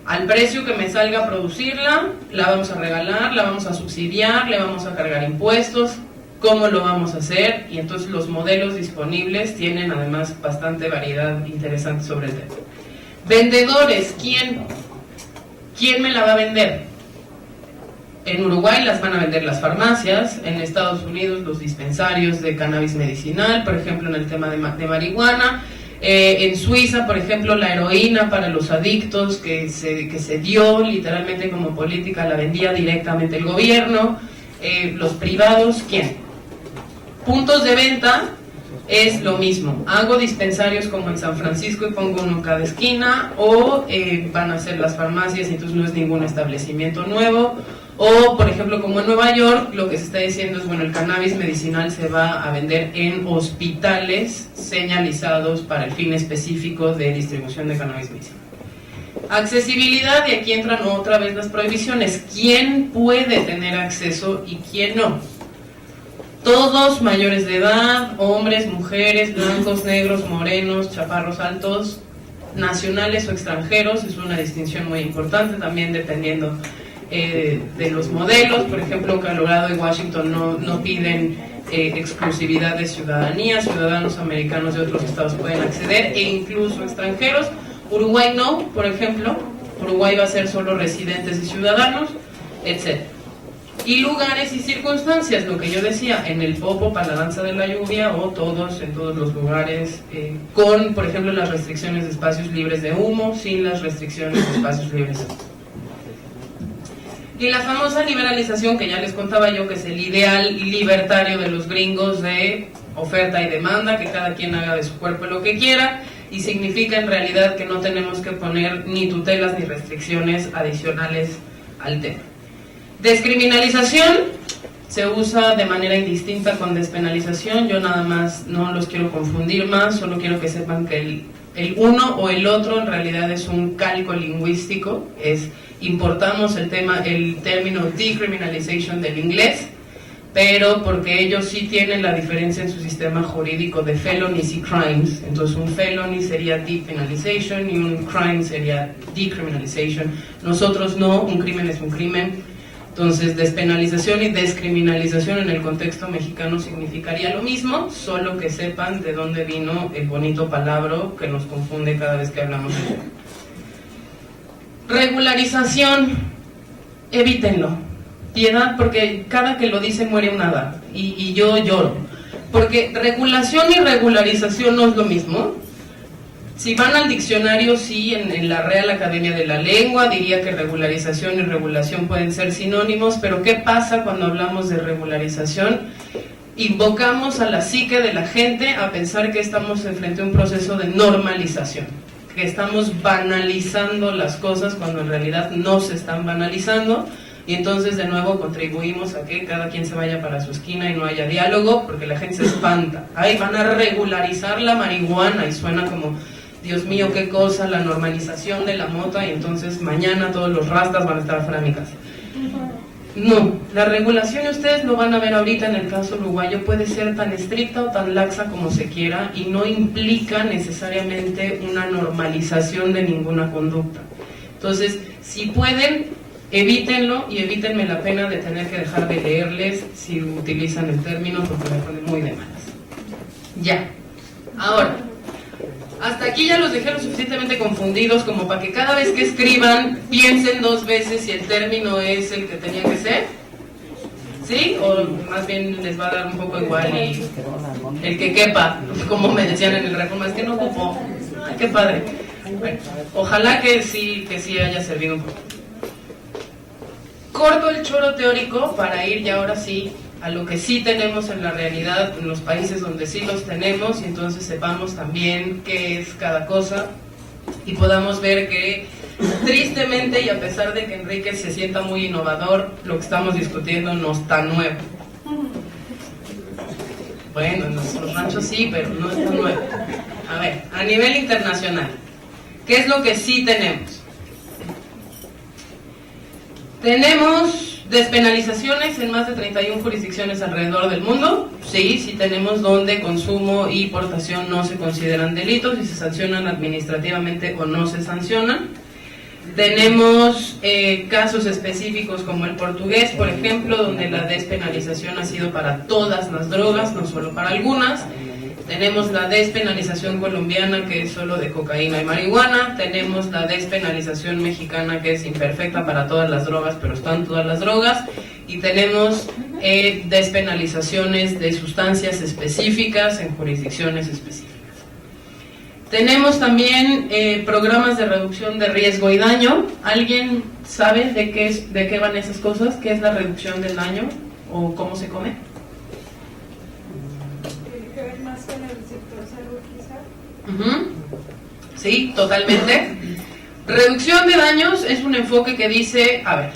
Al precio que me salga a producirla, la vamos a regalar, la vamos a subsidiar, le vamos a cargar impuestos, ¿cómo lo vamos a hacer? Y entonces los modelos disponibles tienen además bastante variedad interesante sobre el tema. Vendedores, ¿quién me la va a vender? En Uruguay las van a vender las farmacias, en Estados Unidos los dispensarios de cannabis medicinal, por ejemplo en el tema de marihuana, en Suiza, por ejemplo, la heroína para los adictos que se dio literalmente como política, la vendía directamente el gobierno. Los privados, ¿quién? Puntos de venta, es lo mismo. Hago dispensarios como en San Francisco y pongo uno en cada esquina, o van a ser las farmacias y entonces no es ningún establecimiento nuevo. O, por ejemplo, como en Nueva York, lo que se está diciendo es, bueno, el cannabis medicinal se va a vender en hospitales señalizados para el fin específico de distribución de cannabis medicinal. Accesibilidad, y aquí entran otra vez las prohibiciones. ¿Quién puede tener acceso y quién no? Todos mayores de edad, hombres, mujeres, blancos, negros, morenos, chaparros altos, nacionales o extranjeros, es una distinción muy importante también dependiendo de los modelos. Por ejemplo, Colorado y Washington no piden exclusividad de ciudadanía, ciudadanos americanos de otros estados pueden acceder e incluso extranjeros. Uruguay no, por ejemplo, Uruguay va a ser solo residentes y ciudadanos, etc. Y lugares y circunstancias, lo que yo decía, en el Popo para la danza de la lluvia o en todos los lugares, con, por ejemplo, las restricciones de espacios libres de humo, sin las restricciones de espacios libres de humo. Y la famosa liberalización que ya les contaba yo, que es el ideal libertario de los gringos de oferta y demanda, que cada quien haga de su cuerpo lo que quiera, y significa en realidad que no tenemos que poner ni tutelas ni restricciones adicionales al tema. Descriminalización se usa de manera indistinta con despenalización. Yo nada más no los quiero confundir más, solo quiero que sepan que el uno o el otro en realidad es un calco lingüístico. Importamos el término decriminalization del inglés, pero porque ellos sí tienen la diferencia en su sistema jurídico de felonies y crimes. Entonces un felony sería depenalization y un crime sería decriminalization. Nosotros no, un crimen es un crimen. Entonces despenalización y descriminalización en el contexto mexicano significaría lo mismo, solo que sepan de dónde vino el bonito palabra que nos confunde cada vez que hablamos de eso. Regularización, evítenlo. Piedad, porque cada que lo dice muere una hada, y yo lloro. Porque regulación y regularización no es lo mismo. Si van al diccionario, sí, en la Real Academia de la Lengua diría que regularización y regulación pueden ser sinónimos, pero ¿qué pasa cuando hablamos de regularización? Invocamos a la psique de la gente a pensar que estamos frente a un proceso de normalización, que estamos banalizando las cosas cuando en realidad no se están banalizando, y entonces de nuevo contribuimos a que cada quien se vaya para su esquina y no haya diálogo, porque la gente se espanta. Ay, van a regularizar la marihuana, y suena como, Dios mío, qué cosa, la normalización de la mota, y entonces mañana todos los rastas van a estar afuera de mi casa. No, la regulación, ustedes lo van a ver ahorita en el caso uruguayo, puede ser tan estricta o tan laxa como se quiera y no implica necesariamente una normalización de ninguna conducta. Entonces, si pueden, evítenlo y evítenme la pena de tener que dejar de leerles si utilizan el término, porque me pone muy de malas. Ya, ahora, hasta aquí ya los dejé lo suficientemente confundidos como para que cada vez que escriban piensen dos veces si el término es el que tenía que ser. ¿Sí? O más bien les va a dar un poco igual y el que quepa, como me decían en el Reforma, es que no ocupó. Ay, qué padre. Bueno, ojalá que sí haya servido un poco. Corto el choro teórico para ir ya ahora sí a lo que sí tenemos en la realidad, en los países donde sí los tenemos, y entonces sepamos también qué es cada cosa y podamos ver que tristemente, y a pesar de que Enrique se sienta muy innovador, lo que estamos discutiendo no está nuevo. Bueno, en nuestros ranchos sí, pero no está nuevo. A ver, a nivel internacional, ¿qué es lo que sí tenemos? Tenemos despenalizaciones en más de 31 jurisdicciones alrededor del mundo. Sí tenemos donde consumo y portación no se consideran delitos y se sancionan administrativamente o no se sancionan. Tenemos casos específicos como el portugués, por ejemplo, donde la despenalización ha sido para todas las drogas, no solo para algunas. Tenemos la despenalización colombiana, que es solo de cocaína y marihuana. Tenemos la despenalización mexicana, que es imperfecta para todas las drogas, pero están todas las drogas. Y tenemos despenalizaciones de sustancias específicas en jurisdicciones específicas. Tenemos también programas de reducción de riesgo y daño. ¿Alguien sabe de qué van esas cosas? ¿Qué es la reducción del daño? ¿O cómo se come? En el sector salud, quizá. Sí, totalmente. Reducción de daños es un enfoque que dice, a ver,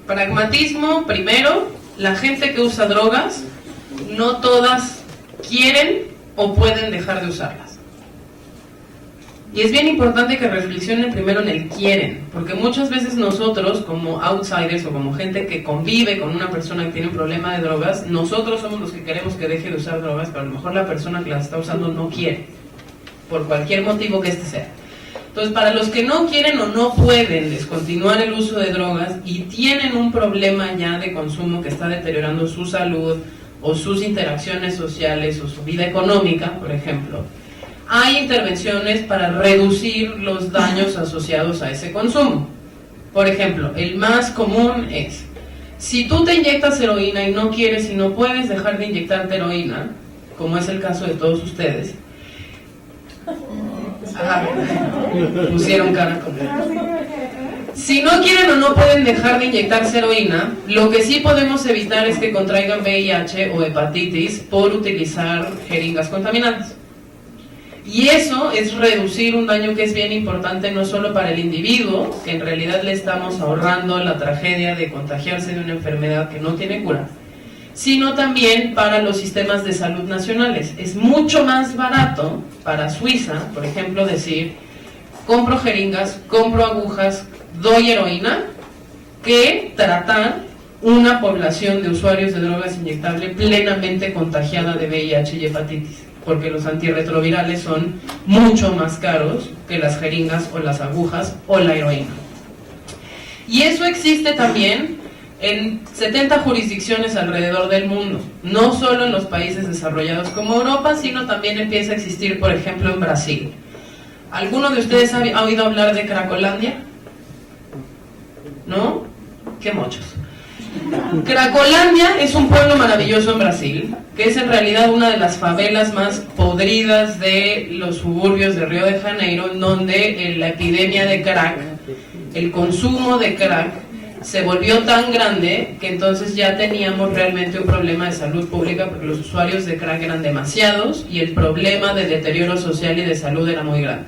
pragmatismo primero, la gente que usa drogas, no todas quieren o pueden dejar de usarlas. Y es bien importante que reflexionen primero en el quieren, porque muchas veces nosotros como outsiders o como gente que convive con una persona que tiene un problema de drogas, nosotros somos los que queremos que deje de usar drogas, pero a lo mejor la persona que las está usando no quiere, por cualquier motivo que este sea. Entonces, para los que no quieren o no pueden descontinuar el uso de drogas y tienen un problema ya de consumo que está deteriorando su salud o sus interacciones sociales o su vida económica, por ejemplo, hay intervenciones para reducir los daños asociados a ese consumo. Por ejemplo, el más común es, si tú te inyectas heroína y no quieres y no puedes dejar de inyectarte heroína, como es el caso de todos ustedes, pusieron cara como... Si no quieren o no pueden dejar de inyectarse heroína, lo que sí podemos evitar es que contraigan VIH o hepatitis por utilizar jeringas contaminadas. Y eso es reducir un daño que es bien importante no solo para el individuo, que en realidad le estamos ahorrando la tragedia de contagiarse de una enfermedad que no tiene cura, sino también para los sistemas de salud nacionales. Es mucho más barato para Suiza, por ejemplo, decir, compro jeringas, compro agujas, doy heroína, que tratar una población de usuarios de drogas inyectables plenamente contagiada de VIH y hepatitis, porque los antirretrovirales son mucho más caros que las jeringas o las agujas o la heroína. Y eso existe también en 70 jurisdicciones alrededor del mundo, no solo en los países desarrollados como Europa, sino también empieza a existir, por ejemplo, en Brasil. ¿Alguno de ustedes ha oído hablar de Cracolandia? ¿No? ¡Qué mochos! Cracolandia es un pueblo maravilloso en Brasil, que es en realidad una de las favelas más podridas de los suburbios de Río de Janeiro, en donde la epidemia de crack, el consumo de crack, se volvió tan grande que entonces ya teníamos realmente un problema de salud pública, porque los usuarios de crack eran demasiados y el problema de deterioro social y de salud era muy grande.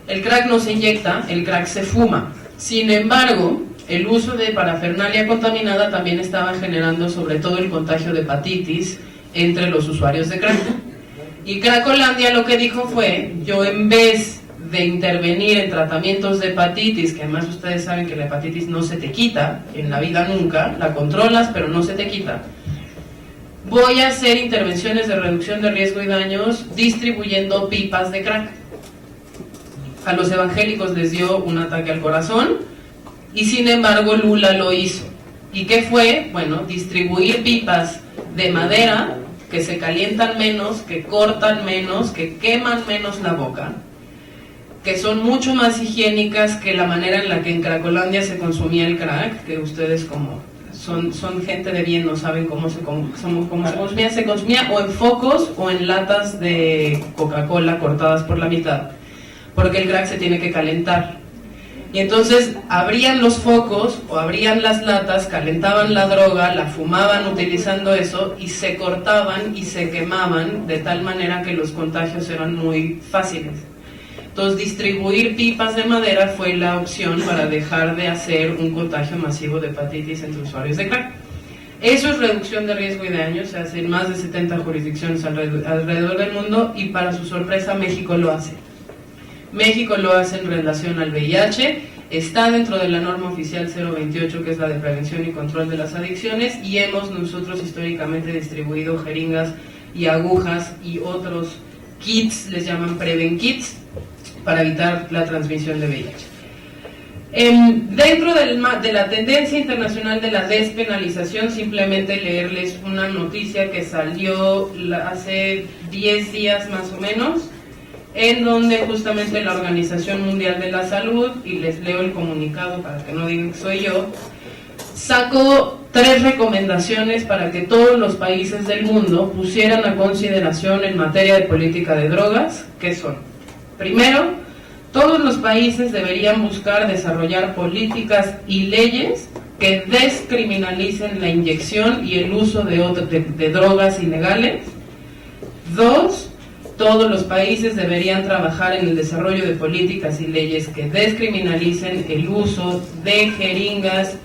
El crack no se inyecta, el crack se fuma. Sin embargo, el uso de parafernalia contaminada también estaba generando sobre todo el contagio de hepatitis entre los usuarios de crack. Y Cracolandia lo que dijo fue, yo en vez de intervenir en tratamientos de hepatitis, que además ustedes saben que la hepatitis no se te quita en la vida nunca, la controlas pero no se te quita, voy a hacer intervenciones de reducción de riesgo y daños distribuyendo pipas de crack. A los evangélicos les dio un ataque al corazón y sin embargo Lula lo hizo. ¿Y qué fue? Bueno, distribuir pipas de madera que se calientan menos, que cortan menos, que queman menos la boca, que son mucho más higiénicas que la manera en la que en Cracolandia se consumía el crack, que ustedes como son gente de bien no saben cómo se consumía. Se consumía o en focos o en latas de Coca-Cola cortadas por la mitad, porque el crack se tiene que calentar. Y entonces abrían los focos o abrían las latas, calentaban la droga, la fumaban utilizando eso y se cortaban y se quemaban de tal manera que los contagios eran muy fáciles. Entonces distribuir pipas de madera fue la opción para dejar de hacer un contagio masivo de hepatitis entre usuarios de crack. Eso es reducción de riesgo y daño, se hace en más de 70 jurisdicciones alrededor del mundo y para su sorpresa México lo hace. México lo hace en relación al VIH, está dentro de la norma oficial 028, que es la de prevención y control de las adicciones, y hemos nosotros históricamente distribuido jeringas y agujas y otros kits, les llaman Preven Kits, para evitar la transmisión de VIH. Dentro de la tendencia internacional de la despenalización, simplemente leerles una noticia que salió hace 10 días más o menos, en donde justamente la Organización Mundial de la Salud, y les leo el comunicado para que no digan que soy yo, sacó 3 recomendaciones para que todos los países del mundo pusieran a consideración en materia de política de drogas, que son: primero, todos los países deberían buscar desarrollar políticas y leyes que descriminalicen la inyección y el uso de drogas ilegales. 2, todos los países deberían trabajar en el desarrollo de políticas y leyes que descriminalicen el uso de jeringas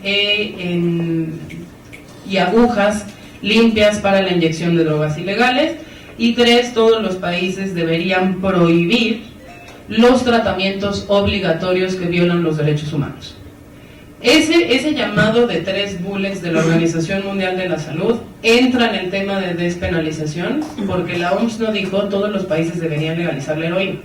y agujas limpias para la inyección de drogas ilegales. Y 3, todos los países deberían prohibir los tratamientos obligatorios que violan los derechos humanos. Ese llamado de 3 bullets de la Organización Mundial de la Salud entra en el tema de despenalización, porque la OMS no dijo todos los países deberían legalizar la heroína,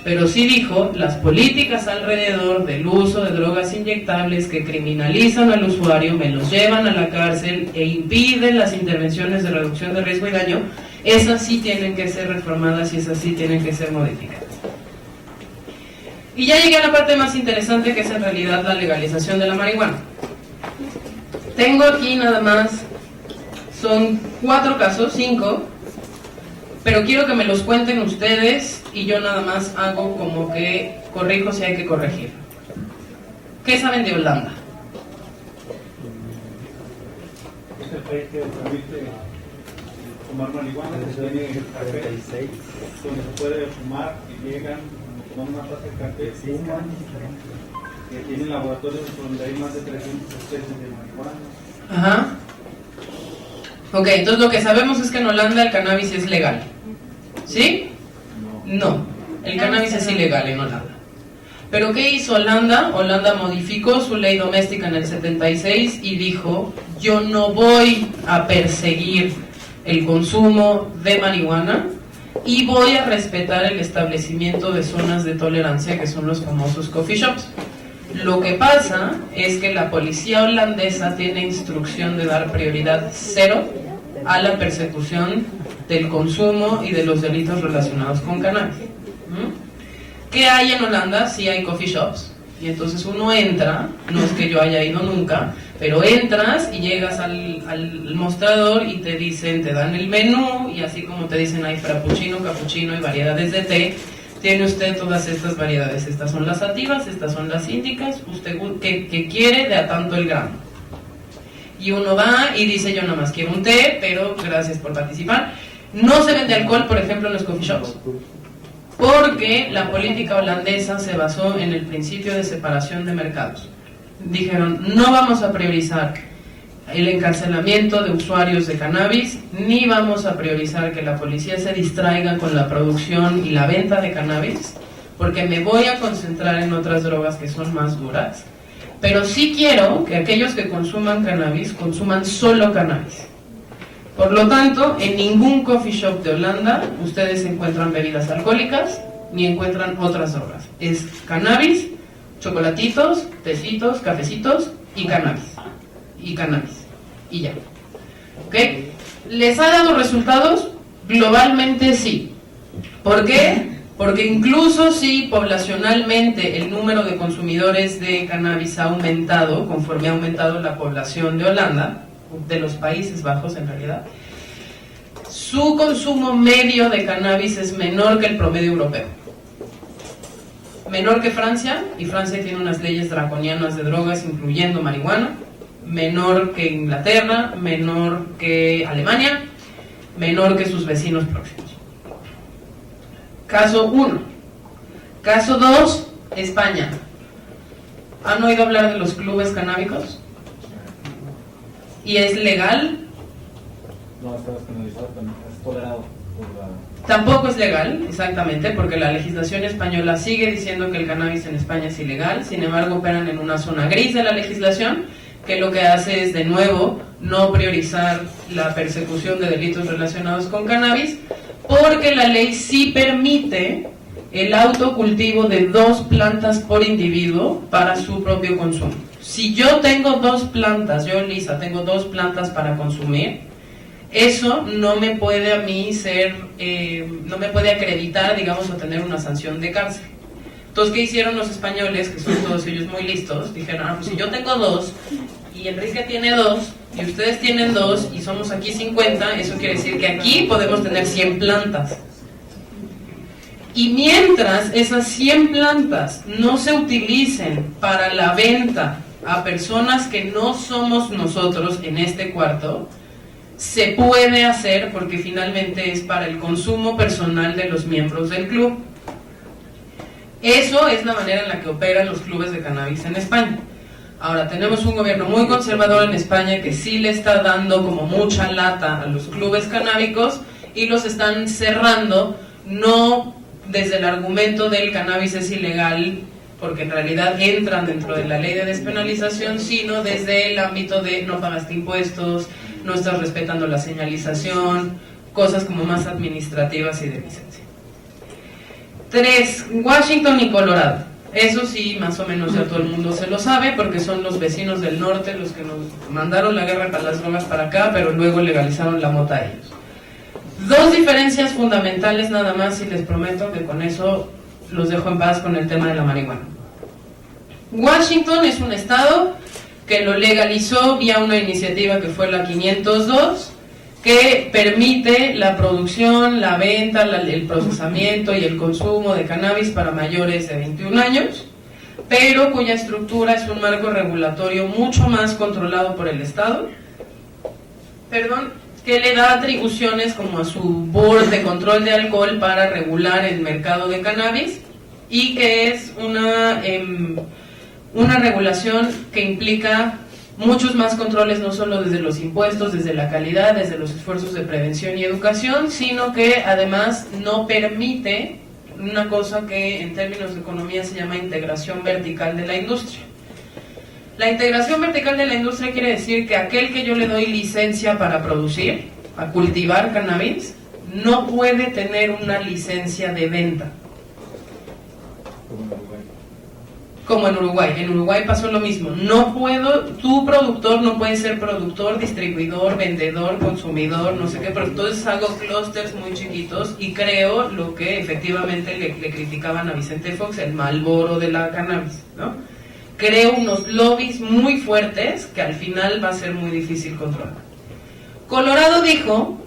pero sí dijo las políticas alrededor del uso de drogas inyectables que criminalizan al usuario, me los llevan a la cárcel e impiden las intervenciones de reducción de riesgo y daño. Esas sí tienen que ser reformadas y esas sí tienen que ser modificadas. Y ya llegué a la parte más interesante, que es en realidad la legalización de la marihuana. Tengo aquí nada más, son 4 casos, 5, pero quiero que me los cuenten ustedes y yo nada más hago como que corrijo si hay que corregir. ¿Qué saben de Holanda? Es el país que permite fumar marihuana, tiene café, donde se puede fumar y llegan, toman una taza de café, fuman, que tienen laboratorios donde hay más de 300 especies de marihuana. Ajá. Ok, entonces lo que sabemos es que en Holanda el cannabis es legal. ¿Sí? No, el cannabis es ilegal en Holanda. ¿Pero qué hizo Holanda? Holanda modificó su ley doméstica en el 76 y dijo: yo no voy a perseguir el consumo de marihuana y voy a respetar el establecimiento de zonas de tolerancia, que son los famosos coffee shops. Lo que pasa es que la policía holandesa tiene instrucción de dar prioridad 0 a la persecución del consumo y de los delitos relacionados con cannabis. ¿Qué hay en Holanda? Sí hay coffee shops, y entonces uno entra, no es que yo haya ido nunca, pero entras y llegas al mostrador y te dicen, te dan el menú, y así como te dicen hay frappuccino, cappuccino y variedades de té, tiene usted todas estas variedades. Estas son las sativas, estas son las índicas, usted que quiere de a tanto el gramo. Y uno va y dice, yo nada más quiero un té, pero gracias por participar. No se vende alcohol, por ejemplo, en los coffee shops, porque la política holandesa se basó en el principio de separación de mercados. dijeron, no vamos a priorizar el encarcelamiento de usuarios de cannabis, ni vamos a priorizar que la policía se distraiga con la producción y la venta de cannabis, porque me voy a concentrar en otras drogas que son más duras, pero sí quiero que aquellos que consuman cannabis, consuman solo cannabis. Por lo tanto, en ningún coffee shop de Holanda ustedes encuentran bebidas alcohólicas, ni encuentran otras drogas. Es cannabis, chocolatitos, tecitos, cafecitos y cannabis. Y ya. ¿Ok? ¿Les ha dado resultados? Globalmente sí. ¿Por qué? Porque incluso si poblacionalmente el número de consumidores de cannabis ha aumentado, conforme ha aumentado la población de Holanda, de los Países Bajos en realidad, su consumo medio de cannabis es menor que el promedio europeo. Menor que Francia, y Francia tiene unas leyes draconianas de drogas, incluyendo marihuana. Menor que Inglaterra, menor que Alemania, menor que sus vecinos próximos. Caso 1. Caso 2, España. ¿Han oído hablar de los clubes canábicos? ¿Y es legal? No, está despenalizado, también es tolerado por la... Tampoco es legal, exactamente, porque la legislación española sigue diciendo que el cannabis en España es ilegal. Sin embargo, operan en una zona gris de la legislación, que lo que hace es, de nuevo, no priorizar la persecución de delitos relacionados con cannabis, porque la ley sí permite el autocultivo de 2 plantas por individuo para su propio consumo. Si yo tengo 2 plantas, yo, Lisa, tengo 2 plantas para consumir, eso no me puede a mí no me puede acreditar, digamos, a tener una sanción de cárcel. Entonces, ¿qué hicieron los españoles, que son todos ellos muy listos? Dijeron, pues si yo tengo 2, y Enrique tiene 2, y ustedes tienen 2, y somos aquí 50, eso quiere decir que aquí podemos tener 100 plantas. Y mientras esas 100 plantas no se utilicen para la venta a personas que no somos nosotros en este cuarto, se puede hacer, porque finalmente es para el consumo personal de los miembros del club. Eso es la manera en la que operan los clubes de cannabis en España. Ahora, tenemos un gobierno muy conservador en España que sí le está dando como mucha lata a los clubes canábicos y los están cerrando, no desde el argumento del cannabis es ilegal, porque en realidad entran dentro de la ley de despenalización, sino desde el ámbito de no pagaste impuestos, no estás respetando la señalización, cosas como más administrativas y de licencia. 3. Washington y Colorado. Eso sí, más o menos ya todo el mundo se lo sabe, porque son los vecinos del norte los que nos mandaron la guerra para las drogas para acá, pero luego legalizaron la mota a ellos. 2 diferencias fundamentales nada más, y les prometo que con eso los dejo en paz con el tema de la marihuana. Washington es un estado que lo legalizó vía una iniciativa que fue la 502, que permite la producción, la venta, el procesamiento y el consumo de cannabis para mayores de 21 años, pero cuya estructura es un marco regulatorio mucho más controlado por el Estado, que le da atribuciones como a su board de control de alcohol para regular el mercado de cannabis, y que es una regulación que implica muchos más controles, no solo desde los impuestos, desde la calidad, desde los esfuerzos de prevención y educación, sino que además no permite una cosa que en términos de economía se llama integración vertical de la industria. La integración vertical de la industria quiere decir que aquel que yo le doy licencia para producir, a cultivar cannabis, no puede tener una licencia de venta. Como en Uruguay. En Uruguay pasó lo mismo. Tu productor no puede ser productor, distribuidor, vendedor, consumidor, no sé qué, pero entonces hago clústeres muy chiquitos y creo lo que efectivamente le criticaban a Vicente Fox, el Marlboro de la cannabis, ¿no? Creo unos lobbies muy fuertes que al final va a ser muy difícil controlar. Colorado dijo,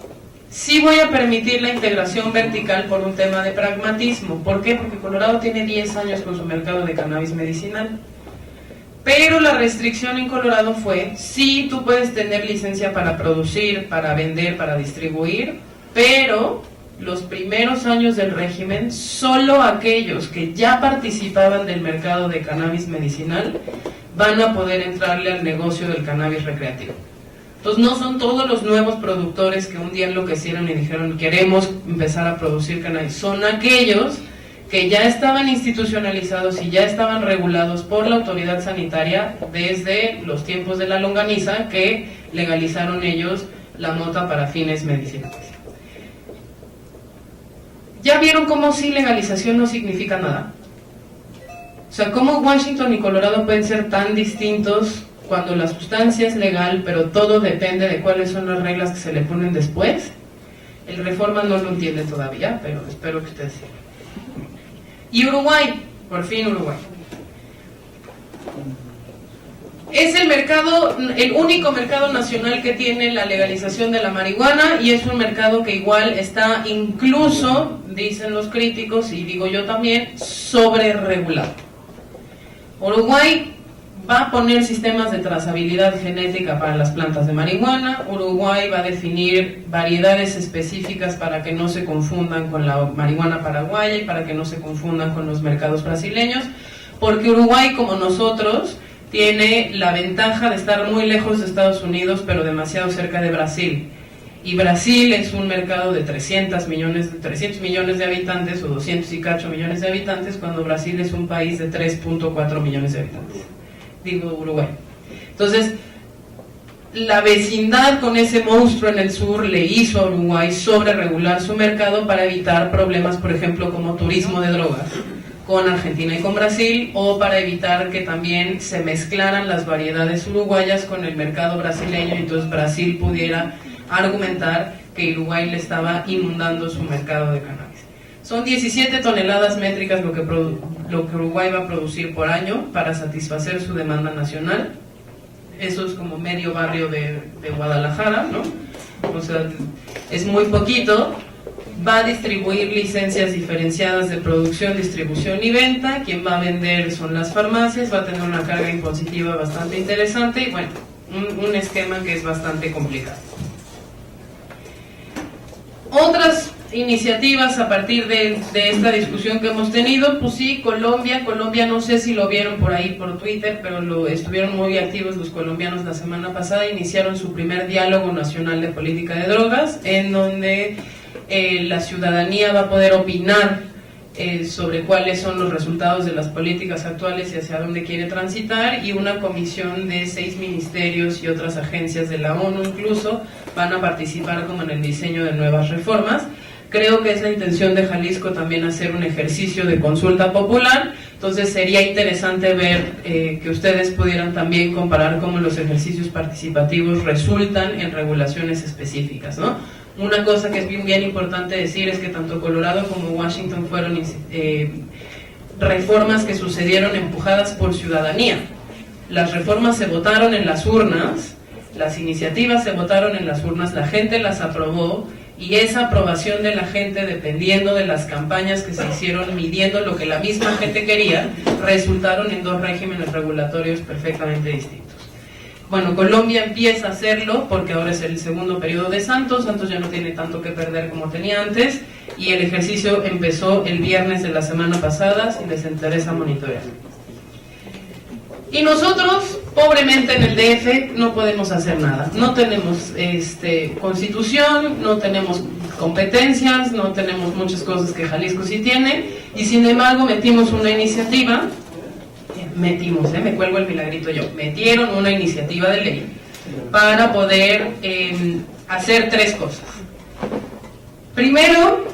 sí voy a permitir la integración vertical por un tema de pragmatismo. ¿Por qué? Porque Colorado tiene 10 años con su mercado de cannabis medicinal. Pero la restricción en Colorado fue, sí, tú puedes tener licencia para producir, para vender, para distribuir, pero los primeros años del régimen, solo aquellos que ya participaban del mercado de cannabis medicinal van a poder entrarle al negocio del cannabis recreativo. Entonces no son todos los nuevos productores que un día enloquecieron y dijeron queremos empezar a producir cannabis, son aquellos que ya estaban institucionalizados y ya estaban regulados por la autoridad sanitaria desde los tiempos de la longaniza, que legalizaron ellos la mota para fines medicinales. ¿Ya vieron cómo sí legalización no significa nada? O sea, ¿cómo Washington y Colorado pueden ser tan distintos cuando la sustancia es legal, pero todo depende de cuáles son las reglas que se le ponen después? El Reforma no lo entiende todavía, pero espero que ustedes sepan. Y Uruguay, por fin Uruguay. Es el único mercado nacional que tiene la legalización de la marihuana, y es un mercado que igual está incluso, dicen los críticos, y digo yo también, sobreregulado. Uruguay va a poner sistemas de trazabilidad genética para las plantas de marihuana. Uruguay va a definir variedades específicas para que no se confundan con la marihuana paraguaya y para que no se confundan con los mercados brasileños, porque Uruguay, como nosotros, tiene la ventaja de estar muy lejos de Estados Unidos, pero demasiado cerca de Brasil. Y Brasil es un mercado de 300 millones de habitantes, o 200 y cacho millones de habitantes, cuando Brasil es un país de 3.4 millones de habitantes. Digo Uruguay. Entonces, la vecindad con ese monstruo en el sur le hizo a Uruguay sobre regular su mercado para evitar problemas, por ejemplo, como turismo de drogas con Argentina y con Brasil, o para evitar que también se mezclaran las variedades uruguayas con el mercado brasileño, y entonces Brasil pudiera argumentar que Uruguay le estaba inundando su mercado de cannabis. Son 17 toneladas métricas lo que Uruguay va a producir por año para satisfacer su demanda nacional. Eso es como medio barrio de Guadalajara, ¿no? O sea, es muy poquito. Va a distribuir licencias diferenciadas de producción, distribución y venta. Quien va a vender son las farmacias. Va a tener una carga impositiva bastante interesante y, bueno, un esquema que es bastante complicado. Otras iniciativas a partir de esta discusión que hemos tenido, pues sí, Colombia no sé si lo vieron por ahí por Twitter, pero estuvieron muy activos los colombianos la semana pasada. Iniciaron su primer diálogo nacional de política de drogas, en donde la ciudadanía va a poder opinar sobre cuáles son los resultados de las políticas actuales y hacia dónde quiere transitar, y una comisión de 6 ministerios y otras agencias de la ONU incluso van a participar como en el diseño de nuevas reformas. Creo que es la intención de Jalisco también hacer un ejercicio de consulta popular, entonces sería interesante ver que ustedes pudieran también comparar cómo los ejercicios participativos resultan en regulaciones específicas, ¿no? Una cosa que es bien importante decir es que tanto Colorado como Washington fueron reformas que sucedieron empujadas por ciudadanía. Las reformas se votaron en las urnas, las iniciativas se votaron en las urnas, la gente las aprobó, y esa aprobación de la gente, dependiendo de las campañas que se hicieron, midiendo lo que la misma gente quería, resultaron en 2 regímenes regulatorios perfectamente distintos. Bueno, Colombia empieza a hacerlo porque ahora es el segundo periodo de Santos ya no tiene tanto que perder como tenía antes, y el ejercicio empezó el viernes de la semana pasada, si les interesa monitorear. Y nosotros, pobremente en el DF, no podemos hacer nada. No tenemos constitución, no tenemos competencias, no tenemos muchas cosas que Jalisco sí tiene, y sin embargo metimos una iniciativa. Me cuelgo el milagrito yo, metieron una iniciativa de ley para poder hacer 3 cosas. Primero,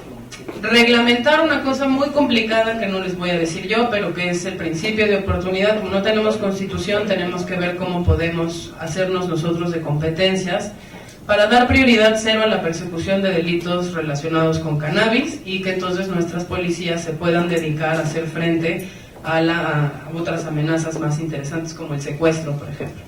reglamentar una cosa muy complicada que no les voy a decir yo, pero que es el principio de oportunidad. Como no tenemos constitución, tenemos que ver cómo podemos hacernos nosotros de competencias para dar prioridad cero a la persecución de delitos relacionados con cannabis, y que entonces nuestras policías se puedan dedicar a hacer frente a otras amenazas más interesantes como el secuestro, por ejemplo.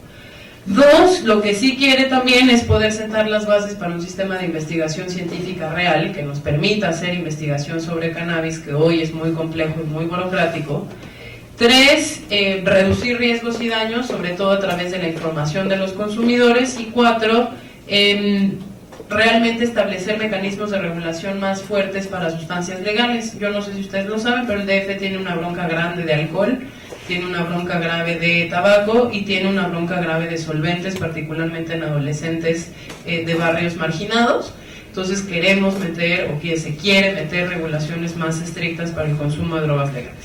2, lo que sí quiere también es poder sentar las bases para un sistema de investigación científica real que nos permita hacer investigación sobre cannabis, que hoy es muy complejo y muy burocrático. 3, reducir riesgos y daños, sobre todo a través de la información de los consumidores. Y 4, realmente establecer mecanismos de regulación más fuertes para sustancias legales. Yo no sé si ustedes lo saben, pero el DF tiene una bronca grande de alcohol. tiene una bronca grave de tabaco y tiene una bronca grave de solventes, particularmente en adolescentes de barrios marginados. Entonces queremos meter, o que se quiere meter, regulaciones más estrictas para el consumo de drogas legales.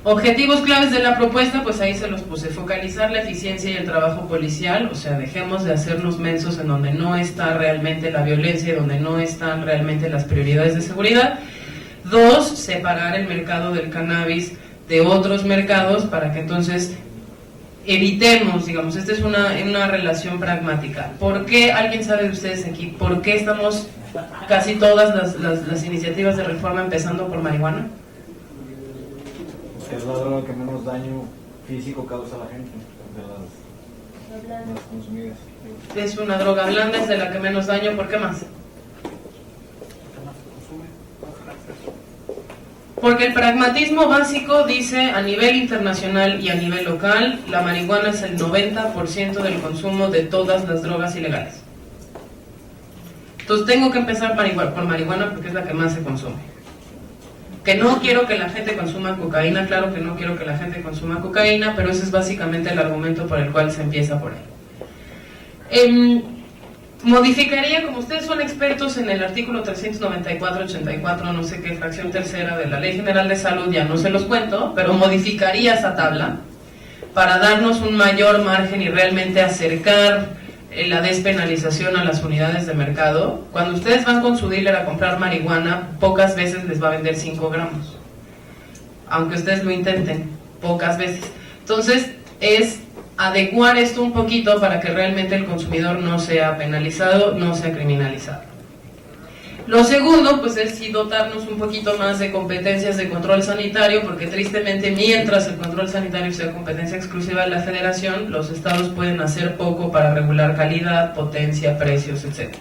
Objetivos claves de la propuesta, pues ahí se los puse: focalizar la eficiencia y el trabajo policial, o sea, dejemos de hacernos mensos en donde no está realmente la violencia y donde no están realmente las prioridades de seguridad. 2, separar el mercado del cannabis de otros mercados para que entonces evitemos, digamos, esta es una relación pragmática. ¿Por qué, alguien sabe de ustedes aquí, por qué estamos casi todas las iniciativas de reforma empezando por marihuana? Es la droga que menos daño físico causa a la gente de las consumidas. Es una droga blanda, es de la que menos daño. ¿Por qué más? Porque el pragmatismo básico dice, a nivel internacional y a nivel local, la marihuana es el 90% del consumo de todas las drogas ilegales. Entonces tengo que empezar por marihuana porque es la que más se consume. Que no quiero que la gente consuma cocaína, claro que no quiero que la gente consuma cocaína, pero ese es básicamente el argumento por el cual se empieza por ahí. Modificaría, como ustedes son expertos en el artículo 394-84, no sé qué, fracción tercera de la Ley General de Salud, ya no se los cuento, pero modificaría esa tabla para darnos un mayor margen y realmente acercar la despenalización a las unidades de mercado. Cuando ustedes van con su dealer a comprar marihuana, pocas veces les va a vender 5 gramos, aunque ustedes lo intenten, pocas veces. Entonces, es adecuar esto un poquito para que realmente el consumidor no sea penalizado, no sea criminalizado. Lo segundo, pues es sí dotarnos un poquito más de competencias de control sanitario, porque tristemente mientras el control sanitario sea competencia exclusiva de la Federación, los estados pueden hacer poco para regular calidad, potencia, precios, etc.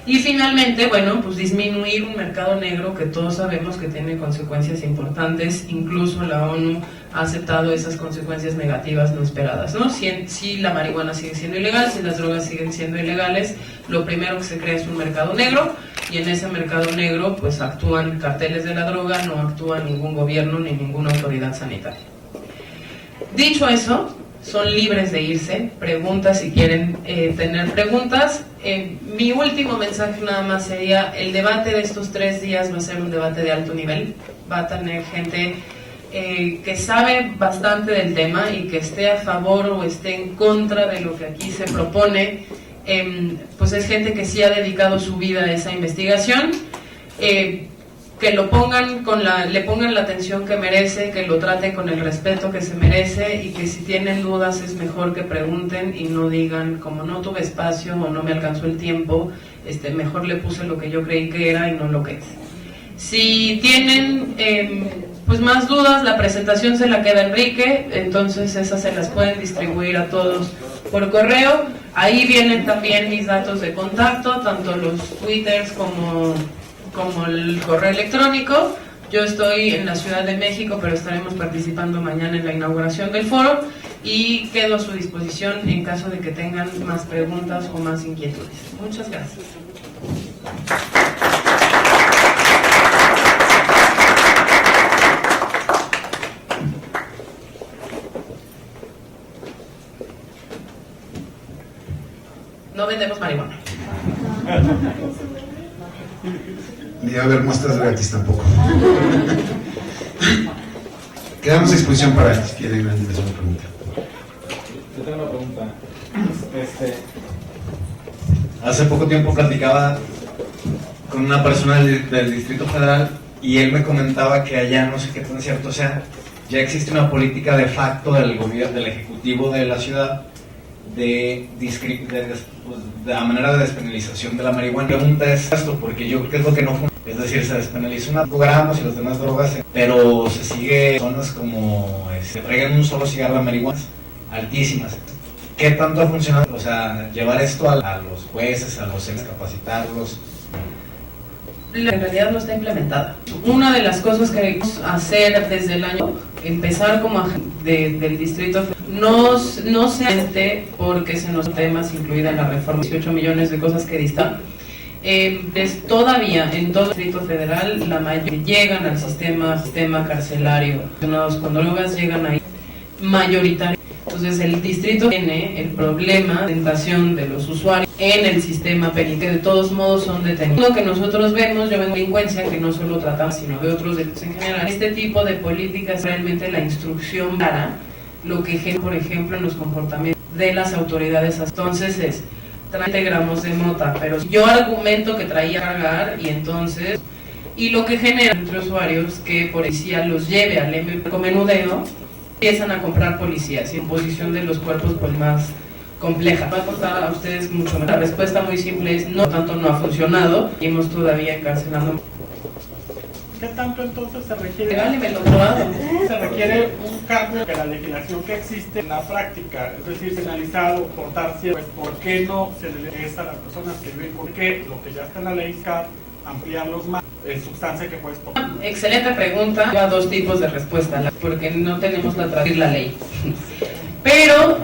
Y finalmente, bueno, pues disminuir un mercado negro que todos sabemos que tiene consecuencias importantes, incluso la ONU ha aceptado esas consecuencias negativas no esperadas, ¿no? Si la marihuana sigue siendo ilegal, si las drogas siguen siendo ilegales, lo primero que se crea es un mercado negro, y en ese mercado negro pues actúan carteles de la droga, no actúa ningún gobierno ni ninguna autoridad sanitaria. Dicho eso, son libres de irse, preguntas si quieren tener preguntas. Mi último mensaje nada más sería, el debate de estos 3 días va a ser un debate de alto nivel, va a tener gente que sabe bastante del tema y que esté a favor o esté en contra de lo que aquí se propone. Pues es gente que sí ha dedicado su vida a esa investigación, que lo pongan le pongan la atención que merece, que lo traten con el respeto que se merece, y que si tienen dudas es mejor que pregunten y no digan, como no tuve espacio o no me alcanzó el tiempo, mejor le puse lo que yo creí que era y no lo que es. Si tienen pues más dudas, la presentación se la queda Enrique, entonces esas se las pueden distribuir a todos por correo. Ahí vienen también mis datos de contacto, tanto los twitters como el correo electrónico. Yo estoy en la Ciudad de México, pero estaremos participando mañana en la inauguración del foro, y quedo a su disposición en caso de que tengan más preguntas o más inquietudes. Muchas gracias. No vendemos marihuana. Ni a ver muestras gratis tampoco. Quedamos a disposición para si quieren hacer una pregunta. Yo tengo una pregunta. Hace poco tiempo platicaba con una persona del Distrito Federal y él me comentaba que allá, no sé qué tan cierto sea, ya existe una política de facto del gobierno, del ejecutivo de la ciudad, de la manera de despenalización de la marihuana. La pregunta es esto, porque yo creo que es lo que no funciona. Es decir, se despenaliza unos gramos y las demás drogas, pero se sigue zonas como se traigan un solo cigarro de marihuana altísimas. ¿Qué tanto ha funcionado? O sea, llevar esto a los jueces, a los capacitarlos. En realidad no está implementada. Una de las cosas que queremos hacer desde el año, empezar como del distrito, no se hace porque se nos temas incluida en la reforma, 18 millones de cosas que distan. Todavía en todo el Distrito Federal la mayoría llegan al sistema carcelario con drogas, llegan ahí mayoritariamente. Entonces el distrito tiene el problema de tentación de los usuarios en el sistema penitenciario. De todos modos son detenidos. Lo que nosotros vemos, yo veo delincuencia que no solo tratamos sino de otros delitos en general. Este tipo de políticas realmente la instrucción para lo que genera, por ejemplo, en los comportamientos de las autoridades. Entonces es 30 gramos de mota, pero yo argumento que traía a cargar y lo que genera entre usuarios que policía los lleve al narcomenudeo, empiezan a comprar policías y en posición de los cuerpos pues más compleja. Va a contar a ustedes mucho más. La respuesta muy simple es no, tanto no ha funcionado, seguimos todavía encarcelando. ¿Qué tanto entonces se requiere? Se requiere un cambio de la legislación que existe en la práctica, es decir, penalizado, cortar cierres. Pues, ¿por qué no se le es a las personas que viven? ¿Por qué lo que ya está en la ley SCAR, ampliarlos más en sustancia que puedes poner? Excelente pregunta. Lleva dos tipos de respuesta, porque no tenemos la traducir la ley. Pero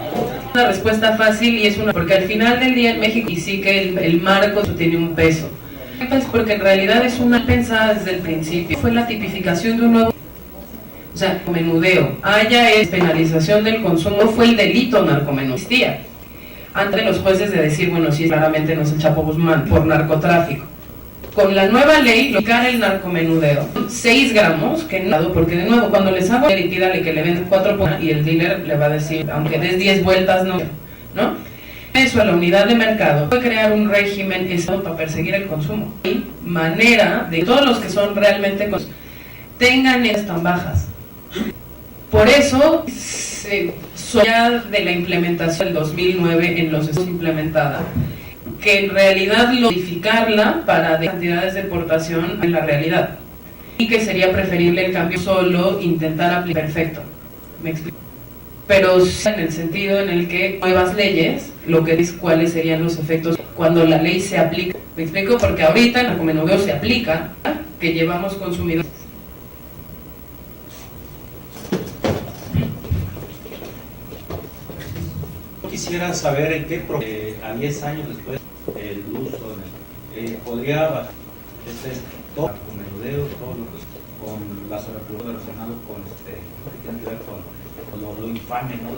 una respuesta fácil y es una, porque al final del día en México y sí que el marco tiene un peso. Pues porque en realidad es una pensada desde el principio. Fue la tipificación de un nuevo, o sea, narcomenudeo. Haya es penalización del consumo, fue el delito narcomenudeo. Existía. Antes los jueces de decir, bueno, sí, claramente no es el Chapo Guzmán, por narcotráfico. Con la nueva ley, locar el narcomenudeo, 6 gramos, que no, porque de nuevo, cuando les hago y pídale que le venden 4 y el dealer le va a decir, aunque des 10 vueltas, no. Eso a la unidad de mercado puede crear un régimen para perseguir el consumo. Y manera de que todos los que son realmente tengan estas tan bajas. Por eso, ya de la implementación del 2009 en los estados implementada, que en realidad modificarla para de cantidades de deportación en la realidad y que sería preferible el cambio solo intentar aplicar perfecto. ¿Me explico? Pero en el sentido en el que nuevas leyes, lo que es cuáles serían los efectos cuando la ley se aplica. ¿Me explico? Porque ahorita en el narcomenudeo se aplica que llevamos consumidores. Quisiera saber en qué a 10 años después del uso podría bajar todo el narcomenudeo, todo lo que con la sobreproducción relacionado con lo que tiene que ver con lo infame, ¿no?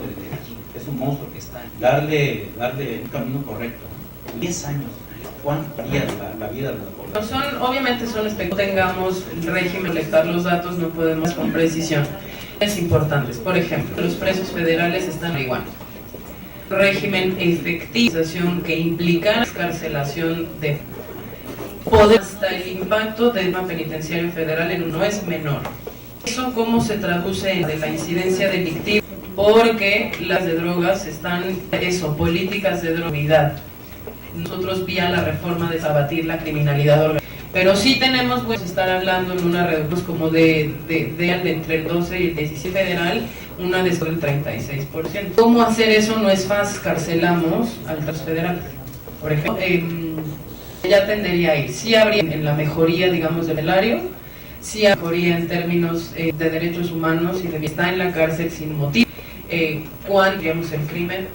Es un monstruo que está. Darle un camino correcto. 10 años, ¿cuánto haría la vida de la población? Obviamente son especulaciones. Tengamos el régimen, colectar los datos, no podemos con precisión. Es importante. Por ejemplo, los presos federales están igual. Régimen efectivización que implica la escarcelación de poder hasta el impacto del sistema penitenciario federal no es menor. Eso cómo se traduce en la incidencia delictiva, porque las de drogas están políticas de droga. Nosotros vía la reforma de abatir la criminalidad organizada. Pero sí tenemos, pues, estar hablando en una reducción como de entre el 12 y el 17 federal, una de sobre el 36%. ¿Cómo hacer eso? No es fácil, carcelamos al transfederal. Por ejemplo, ya tendería a ir. Sí habría en la mejoría, digamos, del salario, sí mejoría en términos de derechos humanos y de está en la cárcel sin motivo. ¿Cuánto, digamos, el crimen?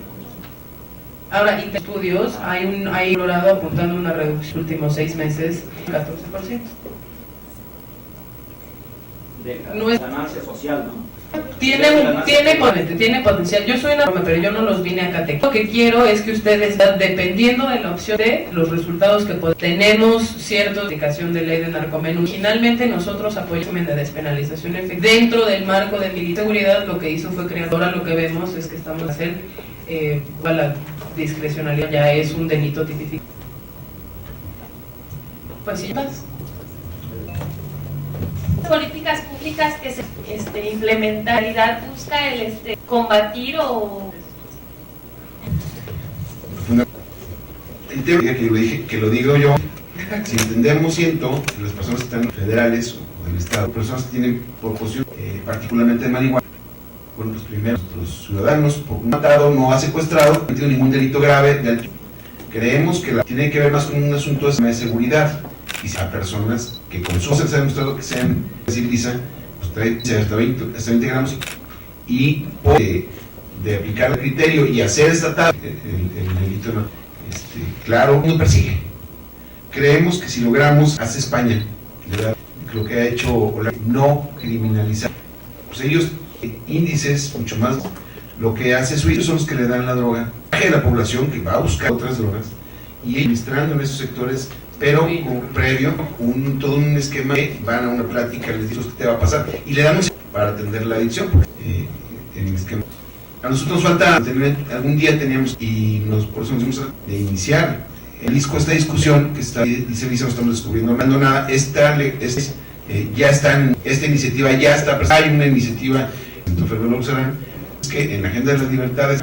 Ahora, estudios, hay logrado apuntando una reducción en los últimos 6 meses, 14%. No es ganancia social, ¿no? Tiene potencial. Yo soy una norma, pero yo no los vine a categorizar. Lo que quiero es que ustedes, dependiendo de la opción de los resultados que tenemos cierta aplicación de ley de narcomenudeo. Originalmente nosotros apoyamos de despenalización efectiva. Dentro del marco de mi seguridad, lo que hizo fue crear. Ahora lo que vemos es que estamos a hacer la discrecionalidad ya es un delito tipificado. Pues sí, más. Políticas públicas que se implementalidad busca el combatir o el tema que lo digo yo, si entendemos, siento que las personas que están federales o del estado, personas que tienen por posición particularmente de marihuana, bueno, pues primero los ciudadanos, por un matado, no ha secuestrado, no tiene ningún delito grave de alto. Creemos que tiene que ver más con un asunto de seguridad. Y si a personas que consumen, se ha demostrado que se sensibilizan, pues trae hasta 20 gramos y de aplicar el criterio y hacer estatal el delito, claro, uno persigue. Creemos que si logramos, hace España, ¿verdad? Lo que ha hecho no criminalizar, pues ellos índices mucho más, lo que hace Suiza son los que le dan la droga a la población que va a buscar otras drogas y administrando en esos sectores, pero como previo todo un esquema que van a una plática, les digo qué te va a pasar y le damos para atender la adicción, porque en el esquema a nosotros nos falta algún día teníamos y por eso nos dimos de iniciar esta discusión que está, dice Lisa, no estamos descubriendo nada, ya están, esta iniciativa ya está, hay una iniciativa es que en la agenda de las libertades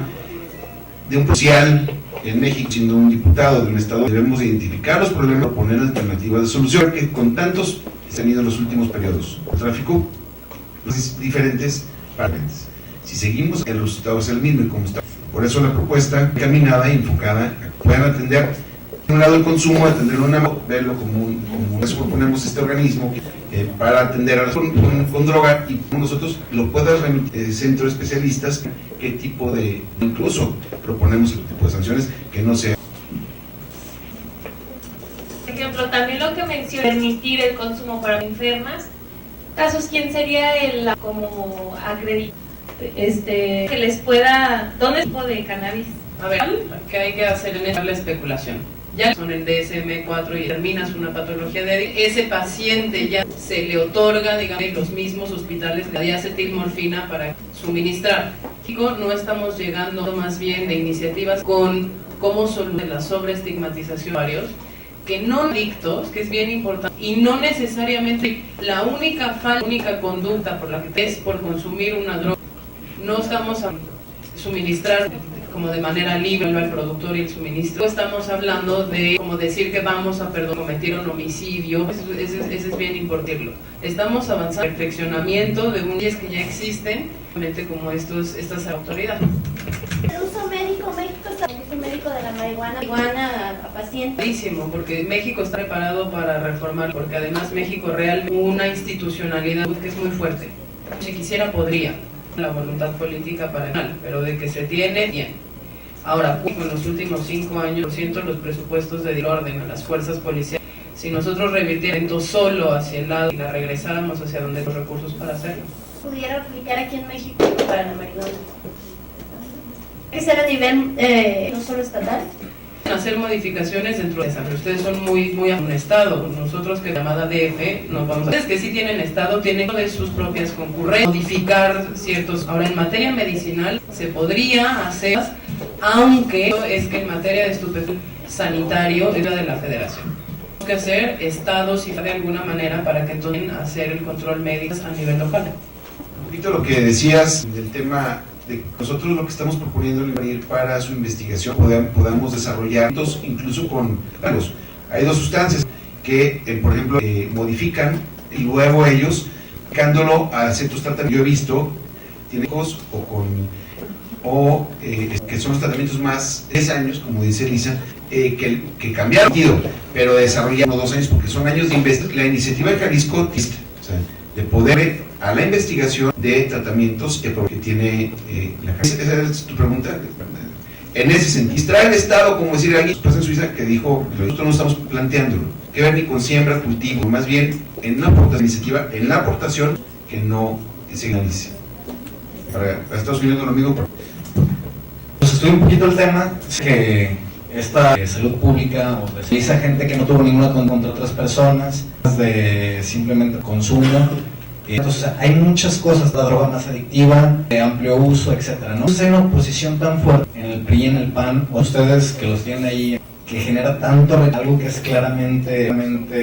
de un social en México, siendo un diputado de un estado, debemos identificar los problemas, proponer alternativas de solución que con tantos se han ido en los últimos periodos. El tráfico, diferentes partes. Si seguimos, el resultado es el mismo y como está. Por eso la propuesta caminada y enfocada puedan atender por un lado el consumo, atender verlo como eso proponemos este organismo para atender a las con droga y nosotros lo puedas remitir centro de especialistas qué tipo de, incluso proponemos el tipo de sanciones que no sea. Por ejemplo, también lo que menciona, permitir el consumo para enfermas, casos, ¿quién sería el como acreditado? Que les pueda, ¿dónde es el tipo de cannabis? A ver, ¿qué hay que hacer en esta la especulación? Ya son el DSM-4 y terminas una patología de ese paciente ya se le otorga, digamos, los mismos hospitales de diacetilmorfina para suministrar. No estamos llegando más bien de iniciativas con cómo solucionar la sobreestigmatización de varios que no adictos, que es bien importante, y no necesariamente la única conducta por la que es por consumir una droga. No estamos a suministrar como de manera libre al productor y el suministro. Estamos hablando de como decir que vamos a cometer un homicidio, ese es bien importante. Estamos avanzando en el perfeccionamiento de un leyes que ya existen, como estas autoridades. El uso médico, México está el uso médico de la marihuana a pacientes. Buenísimo, porque México está preparado para reformar, porque además México realmente una institucionalidad que es muy fuerte. Si quisiera podría. La voluntad política para pero de que se tiene, bien. Ahora, en los últimos 5 años, los presupuestos de orden a las fuerzas policiales, si nosotros revirtiéramos solo hacia el lado y la regresáramos hacia donde los recursos para hacerlo. ¿Pudiera aplicar aquí en México para la marihuana? ¿Que ser a nivel no solo estatal? Hacer modificaciones dentro de esa. Ustedes son muy a un estado. Nosotros que llamada DF nos vamos a... Ustedes que sí tienen estado tienen de sus propias concurrencias, modificar ciertos. Ahora en materia medicinal se podría hacer, aunque es que en materia de estupefacientes sanitario es la de la Federación. Tenemos que hacer estados y de alguna manera para que puedan hacer el control médico a nivel local. Un poquito lo que decías del tema. Nosotros lo que estamos proponiendo para su investigación podamos desarrollar incluso con hay 2 sustancias que por ejemplo modifican y luego ellos aplicándolo a ciertos tratamientos. Yo he visto tiene que son los tratamientos más 10 años como dice Lisa que cambiaron pero desarrollaron 2 años porque son años de investigación. La iniciativa de Jalisco de poder a la investigación de tratamientos que tiene la Jalisco. Esa es tu pregunta. En ese sentido, distraer el Estado, como decir alguien pasa en Suiza que dijo, nosotros no estamos planteándolo, que ver ni con siembra, cultivo, más bien en una iniciativa, en la aportación que no se analice. Para Estados Unidos lo mismo. Pues estudia un poquito el tema, que esta salud pública esa gente que no tuvo ninguna contra otras personas, de simplemente consumo. Entonces hay muchas cosas, la droga más adictiva, de amplio uso, etcétera, ¿no? Entonces hay una oposición tan fuerte en el PRI y en el PAN, o ustedes que los tienen ahí, que genera tanto algo que es claramente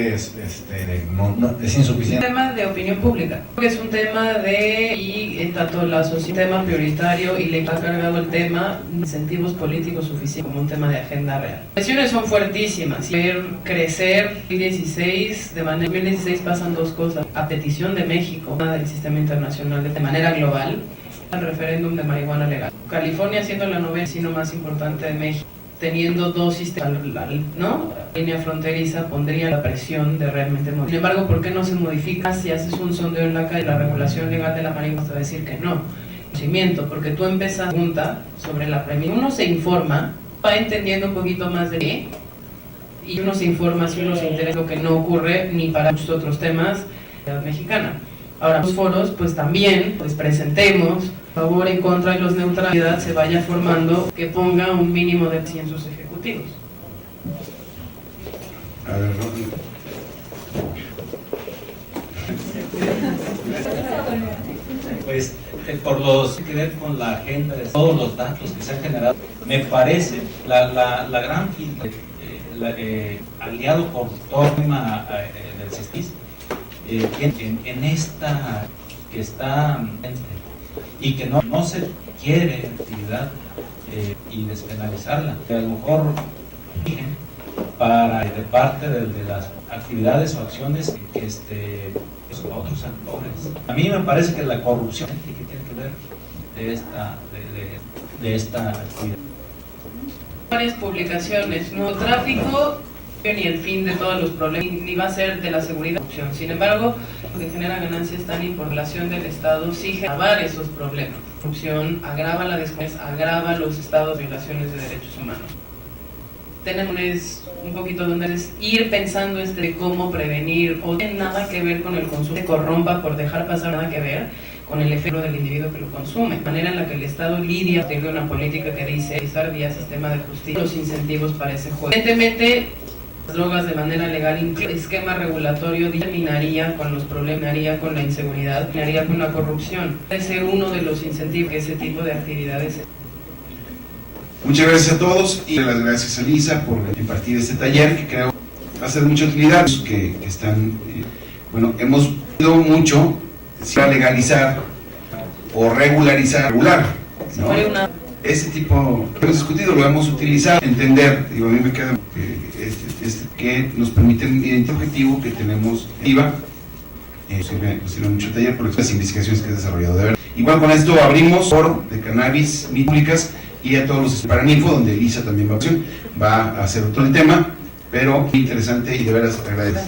es insuficiente. Es un tema de opinión pública, es un tema tanto la sociedad, un tema prioritario y le ha cargado el tema de incentivos políticos suficientes como un tema de agenda real. Las presiones son fuertísimas, ver crecer 2016, de manera 2016 pasan 2 cosas, a petición de México, del sistema internacional de manera global, el referéndum de marihuana legal. California siendo la novena vecino más importante de México, teniendo 2 sistemas, ¿no? La línea fronteriza pondría la presión de realmente modificar. Sin embargo, ¿por qué no se modifica? Si haces un sondeo en la calle, la regulación legal de la marihuana te va a decir que no. Conocimiento, porque tú empiezas a preguntar sobre la premisa. Uno se informa, va entendiendo un poquito más de qué, y uno se informa si uno se interesa, lo que no ocurre ni para muchos otros temas de la mexicana. Ahora, los foros, pues también, pues presentemos, a favor, en contra de los neutralidad, se vaya formando, que ponga un mínimo de en sus ejecutivos. A ver, Pues por los que ver con la agenda de todos los datos que se han generado, me parece la gran aliado por todo el tema del CESTIS en esta que está y que no se quiere actividad y despenalizarla, que a lo mejor para de parte de las actividades o acciones que otros actores. A mí me parece que la corrupción que tiene que ver de esta actividad. Varias publicaciones, no tráfico ni el fin de todos los problemas, ni va a ser de la seguridad. Sin embargo, lo que genera ganancias tan importantes, la relación del Estado sí agravar esos problemas. La corrupción agrava la desconfianza, agrava los estados de violaciones de derechos humanos. Tenemos un poquito donde es ir pensando de cómo prevenir, o no tiene nada que ver con el consumo, se corrompa por dejar pasar, nada que ver con el efecto del individuo que lo consume. De manera en la que el Estado lidia a partir de una política que dice realizar vía sistema de justicia los incentivos para ese juego. Evidentemente, las drogas de manera legal, el esquema regulatorio terminaría con los problemas, terminaría con la inseguridad, terminaría con la corrupción. Ese es uno de los incentivos que ese tipo de actividades. Muchas gracias a todos y las gracias a Lisa por impartir este taller que creo va a ser de mucha utilidad. Que están, bueno, hemos visto mucho para legalizar o regularizar, ¿no? Ese tipo, lo hemos discutido, lo hemos utilizado, entender, digo, a mí me queda que nos permiten identificar el objetivo que tenemos IVA, sirve mucho el taller por las investigaciones que he desarrollado. De verdad. Igual con esto abrimos foro de cannabis públicas y a todos los Paraninfo, donde Lisa también va a hacer otro tema, pero interesante y de veras agradezco.